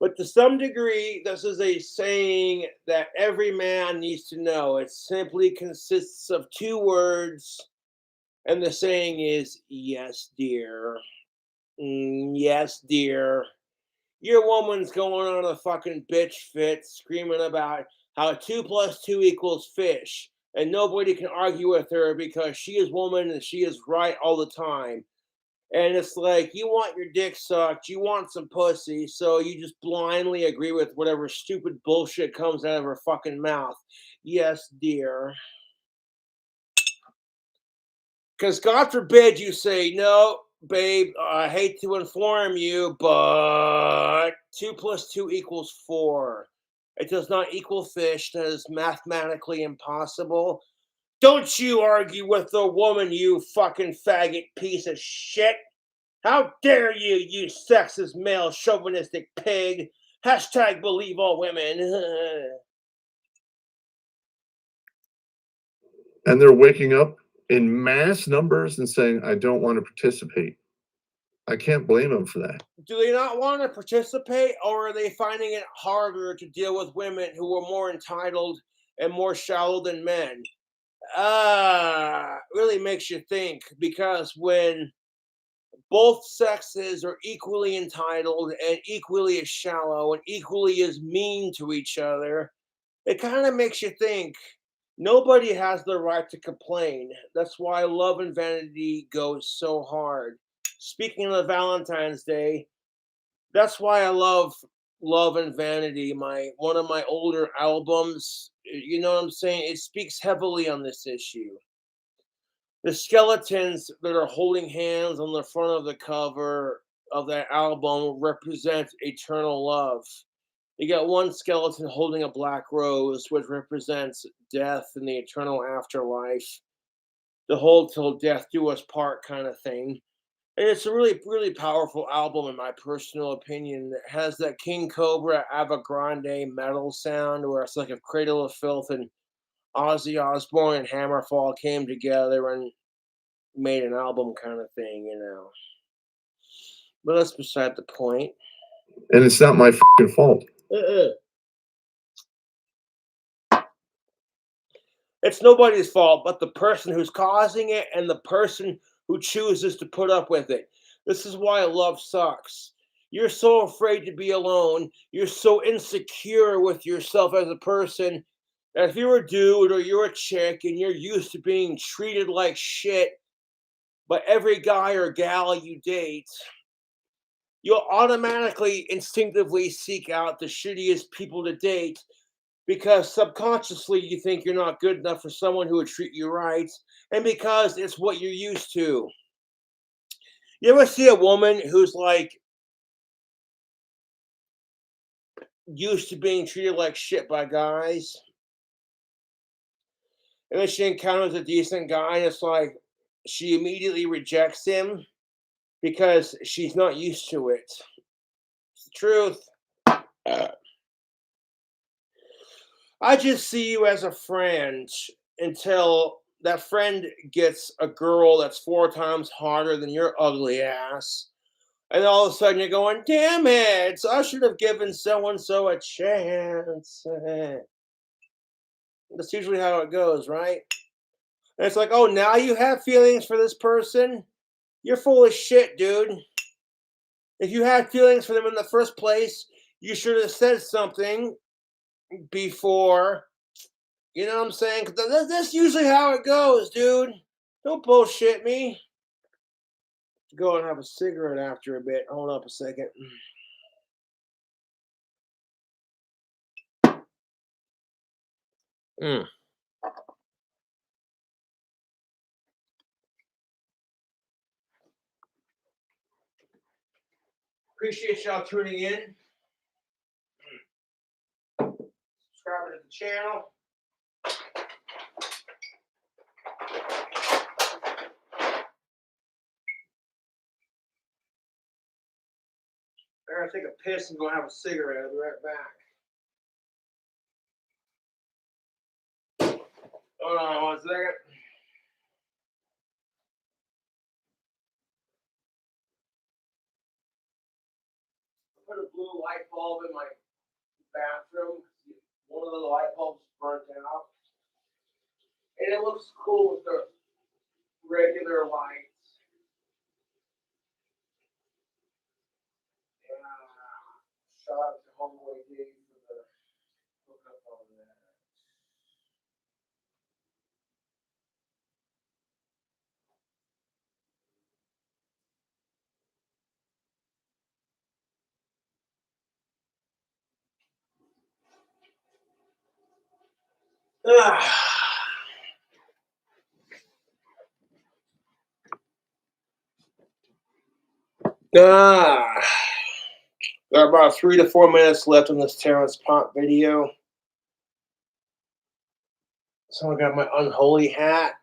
S1: But to some degree, this is a saying that every man needs to know. It simply consists of 2 words, and the saying is, yes, dear. Yes, dear. Your woman's going on a fucking bitch fit, screaming about how 2 plus 2 equals fish, and nobody can argue with her because she is woman and she is right all the time. And it's like, you want your dick sucked, you want some pussy, so you just blindly agree with whatever stupid bullshit comes out of her fucking mouth. Yes, dear. Because God forbid you say, no, babe, I hate to inform you, but 2 plus 2 equals 4. It does not equal fish. That is mathematically impossible. Don't you argue with a woman, you fucking faggot piece of shit. How dare you, you sexist male chauvinistic pig. Hashtag believe all women.
S3: And they're waking up in mass numbers and saying, I don't want to participate. I can't blame them for that.
S1: Do they not want to participate, or are they finding it harder to deal with women who are more entitled and more shallow than men? Really makes you think, because when both sexes are equally entitled and equally as shallow and equally as mean to each other, it kind of makes you think nobody has the right to complain. That's why Love and Vanity goes so hard. Speaking of Valentine's Day, that's why I love Love and Vanity, my one of my older albums. You know what I'm saying? It speaks heavily on this issue. The skeletons that are holding hands on the front of the cover of that album represent eternal love. You got one skeleton holding a black rose, which represents death and the eternal afterlife, the whole till death do us part kind of thing. And it's a really, really powerful album, in my personal opinion. It has that King Cobra Ava Grande metal sound where it's like if Cradle of Filth and Ozzy Osbourne and Hammerfall came together and made an album kind of thing, you know. But that's beside the point.
S3: And it's not my fucking fault.
S1: It's nobody's fault but the person who's causing it and the person who chooses to put up with it. This is why love sucks. You're so afraid to be alone. You're so insecure with yourself as a person that if you're a dude or you're a chick and you're used to being treated like shit by every guy or gal you date, you'll automatically, instinctively seek out the shittiest people to date because subconsciously you think you're not good enough for someone who would treat you right, and because it's what you're used to. You ever see a woman who's like used to being treated like shit by guys, and then she encounters a decent guy, and it's like she immediately rejects him because she's not used to it. It's the truth. I just see you as a friend until that friend gets a girl that's 4 times harder than your ugly ass. And all of a sudden you're going, damn it, I should have given so and so a chance. That's usually how it goes, right? And it's like, oh, now you have feelings for this person? You're full of shit, dude. If you had feelings for them in the first place, you should have said something before. You know what I'm saying? 'Cause that's usually how it goes, dude. Don't bullshit me. Go and have a cigarette after a bit. Hold up a second. Mm. Appreciate y'all tuning in. Subscribe to the channel. I'm gonna take a piss and go have a cigarette. I'll be right back. Hold on 1 second. Put a blue light bulb in my bathroom. One of the light bulbs burnt out. And it looks cool with the regular lights. Shout out to Homeboy Dave for the hookup on that. Ah. Got about 3 to 4 minutes left on this Terrence Pop video. So I got my unholy hat.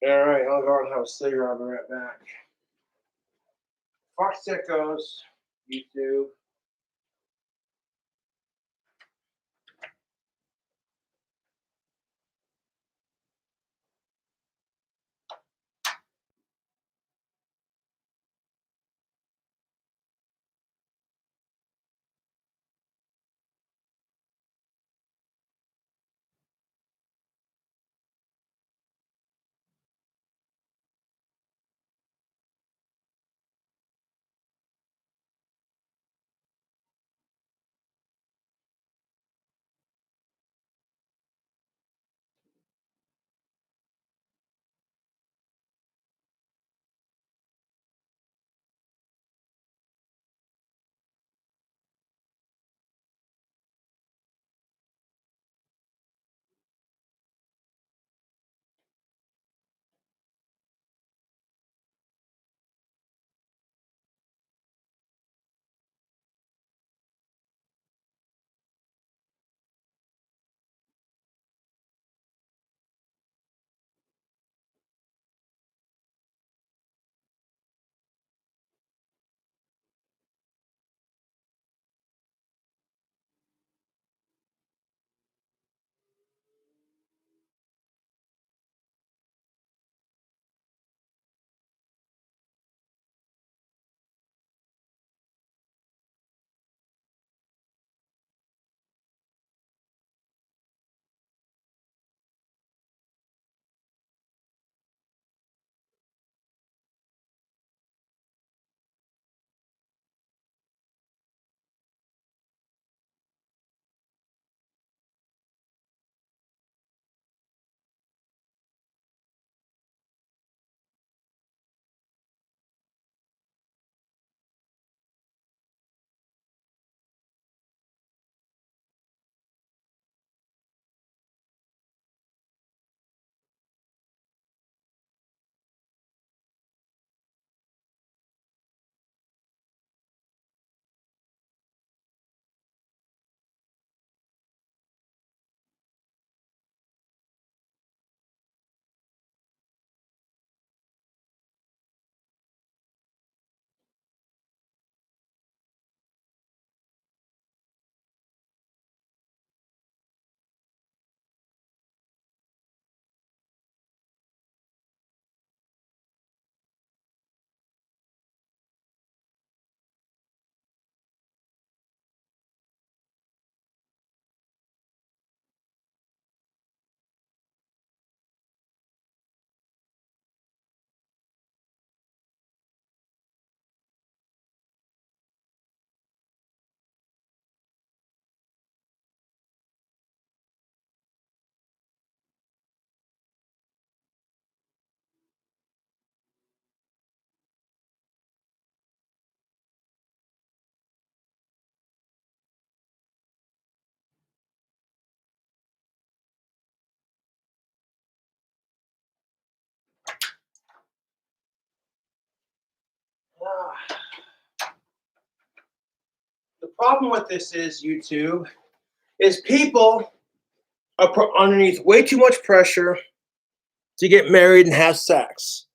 S1: All right, I'll go and have a cigarette. I'll be right back. Fuck sickos, YouTube. The problem with this is, YouTube, is people are put underneath way too much pressure to get married and have sex.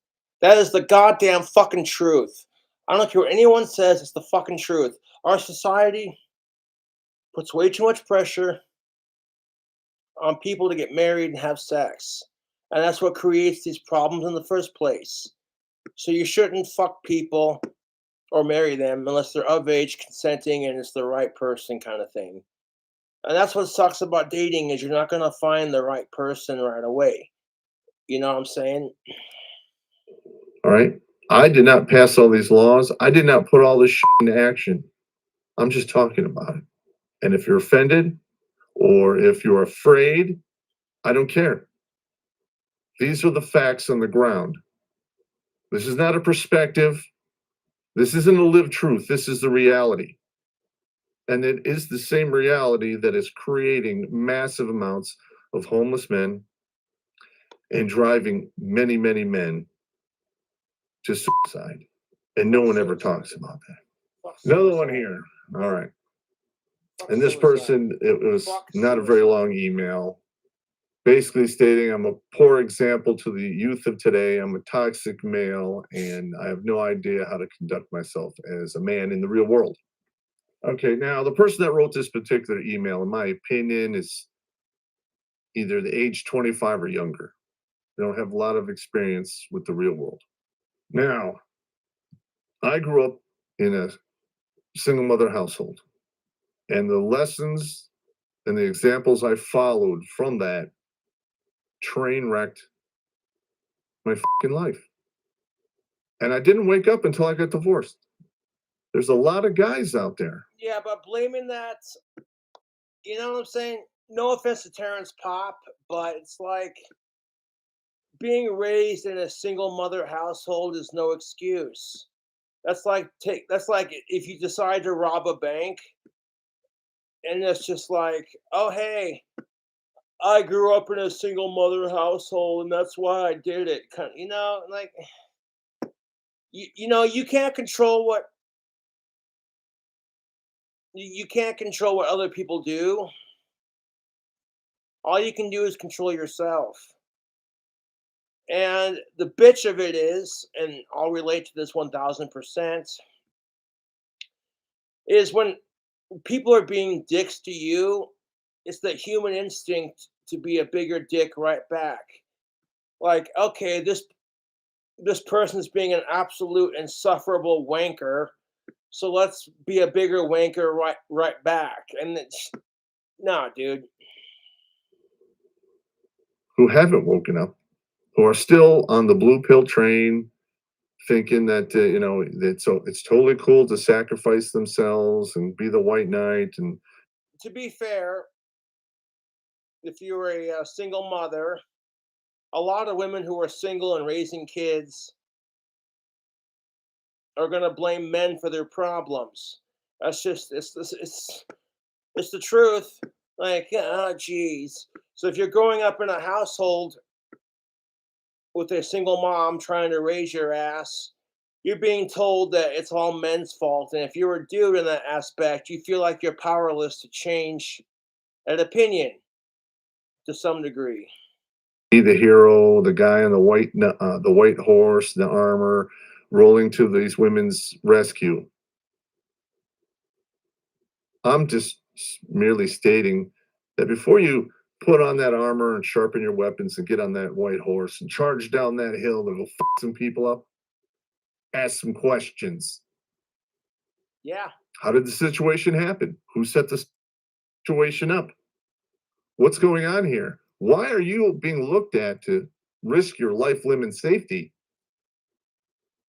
S1: That is the goddamn fucking truth. I don't care what anyone says, it's the fucking truth. Our society puts way too much pressure on people to get married and have sex. And that's what creates these problems in the first place. So you shouldn't fuck people or marry them unless they're of age, consenting, and it's the right person kind of thing. And that's what sucks about dating is you're not going to find the right person right away. You know what I'm saying?
S3: All right. I did not pass all these laws. I did not put all this shit into action. I'm just talking about it. And if you're offended or if you're afraid, I don't care. These are the facts on the ground. This is not a perspective. This isn't a lived truth. This is the reality. And it is the same reality that is creating massive amounts of homeless men and driving many, many men to suicide. And no one ever talks about that. Another one here. All right. And this person, it was not a very long email, basically stating I'm a poor example to the youth of today. I'm a toxic male, and I have no idea how to conduct myself as a man in the real world. Okay, now the person that wrote this particular email, in my opinion, is either the age 25 or younger. They don't have a lot of experience with the real world. Now, I grew up in a single mother household, and the lessons and the examples I followed from that train wrecked my fucking life. And I didn't wake up until I got divorced. There's a lot of guys out there.
S1: Yeah, but blaming that, you know what I'm saying? No offense to Terrence Pop, but it's like being raised in a single mother household is no excuse. That's like if you decide to rob a bank and it's just like, oh hey, I grew up in a single mother household and that's why I did it. You know, like you know, you can't control what you can't control what other people do. All you can do is control yourself. And the bitch of it is, and I'll relate to this 1000%, is when people are being dicks to you, it's the human instinct to be a bigger dick right back. Like, okay, this person's being an absolute insufferable wanker, so let's be a bigger wanker right back. And it's nah, dude.
S3: Who haven't woken up, who are still on the blue pill train, thinking that you know it's totally cool to sacrifice themselves and be the white knight. And
S1: To be fair, if you're a single mother, a lot of women who are single and raising kids are gonna blame men for their problems. That's just it's the truth. Like, oh, geez. So if you're growing up in a household with a single mom trying to raise your ass, you're being told that it's all men's fault. And if you're a dude in that aspect, you feel like you're powerless to change an opinion to some degree.
S3: be the hero, the guy on the white horse, the armor, rolling to these women's rescue. I'm just merely stating that before you put on that armor and sharpen your weapons and get on that white horse and charge down that hill to go fuck some people up, ask some questions.
S1: Yeah.
S3: How did the situation happen? Who set the situation up? What's going on here? Why are you being looked at to risk your life, limb, and safety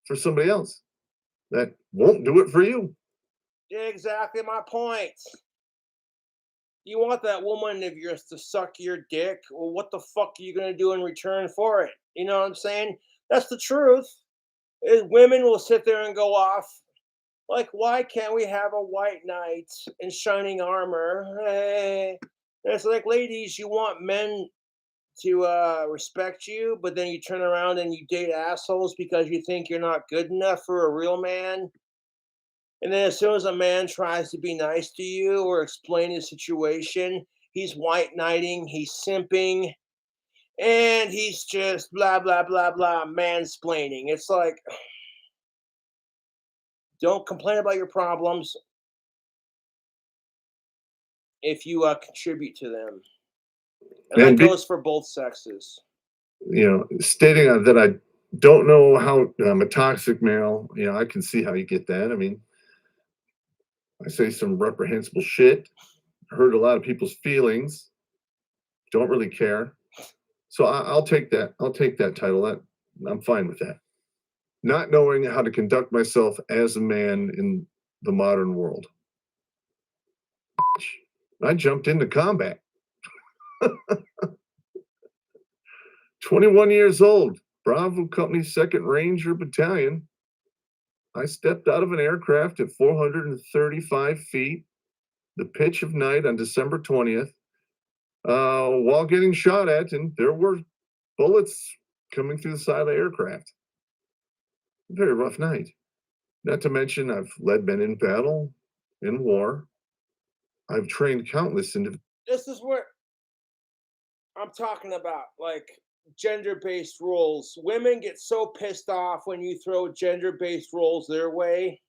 S3: for somebody else that won't do it for you?
S1: Exactly my point. You want that woman of yours to suck your dick? Well, what the fuck are you gonna do in return for it? You know what I'm saying? That's the truth. Women will sit there and go off like, why can't we have a white knight in shining armor? Hey. And it's like, ladies, you want men to respect you, but then you turn around and you date assholes because you think you're not good enough for a real man. And then as soon as a man tries to be nice to you or explain his situation, he's white knighting, he's simping, and he's just blah, blah, blah, blah, mansplaining. It's like, don't complain about your problems if you contribute to them. And that
S3: And
S1: goes for both sexes.
S3: stating that I don't know how I'm a toxic male, I can see how you get that. I mean, I say some reprehensible shit, hurt a lot of people's feelings, don't really care. So I'll take that. I'll take that title. I'm fine with that. Not knowing how to conduct myself as a man in the modern world. I jumped into combat. 21 years old, Bravo Company 2nd Ranger Battalion. I stepped out of an aircraft at 435 feet, the pitch of night on December 20th, while getting shot at, and there were bullets coming through the side of the aircraft. Very rough night. Not to mention, I've led men in battle, in war. I've trained countless individuals.
S1: This is what I'm talking about, like gender-based roles. Women get so pissed off when you throw gender-based roles their way.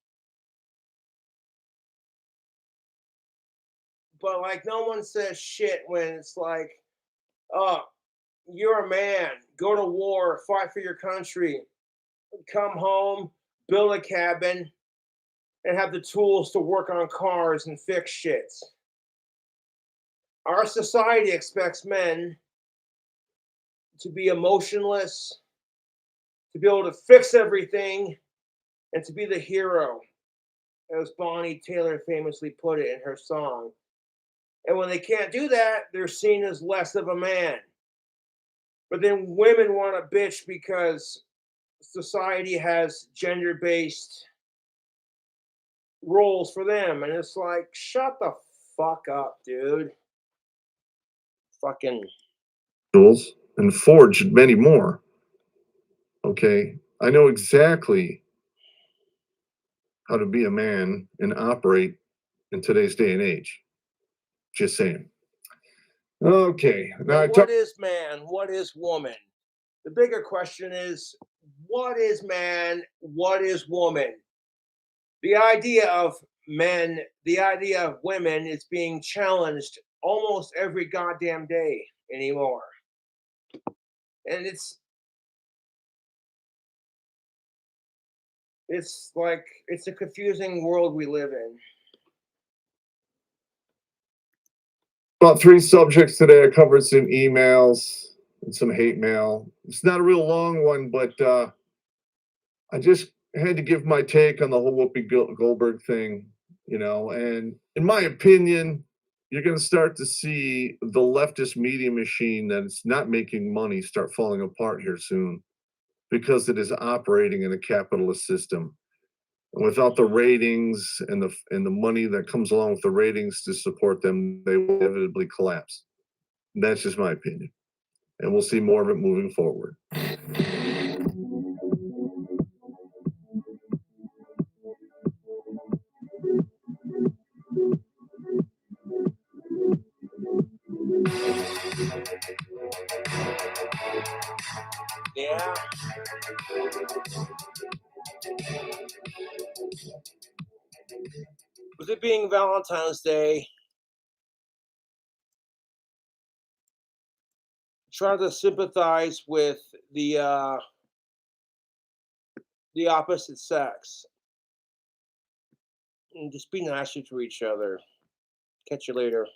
S1: But like no one says shit when it's like, oh, you're a man, go to war, fight for your country, come home, build a cabin, and have the tools to work on cars and fix shit. Our society expects men to be emotionless, to be able to fix everything, and to be the hero, as Bonnie Taylor famously put it in her song. And when they can't do that, they're seen as less of a man. But then women want to bitch because society has gender-based roles for them. And it's like, shut the fuck up, dude. Fucking.
S3: And forged many more. Okay. I know exactly how to be a man and operate in today's day and age. Just saying. Okay. Now
S1: What is man? What is woman? The bigger question is, what is man? What is woman? The idea of men, the idea of women is being challenged almost every goddamn day anymore. And it's like, it's a confusing world we live in.
S3: about 3 subjects today. I covered some emails and some hate mail. It's not a real long one, but I just had to give my take on the whole Whoopi Goldberg thing, and in my opinion, you're going to start to see the leftist media machine that's not making money start falling apart here soon, because it is operating in a capitalist system. And without the ratings and the money that comes along with the ratings to support them, they will inevitably collapse. That's just my opinion. And we'll see more of it moving forward.
S1: Yeah. With it being Valentine's Day, trying to sympathize with the opposite sex and just be nicer to each other. Catch you later.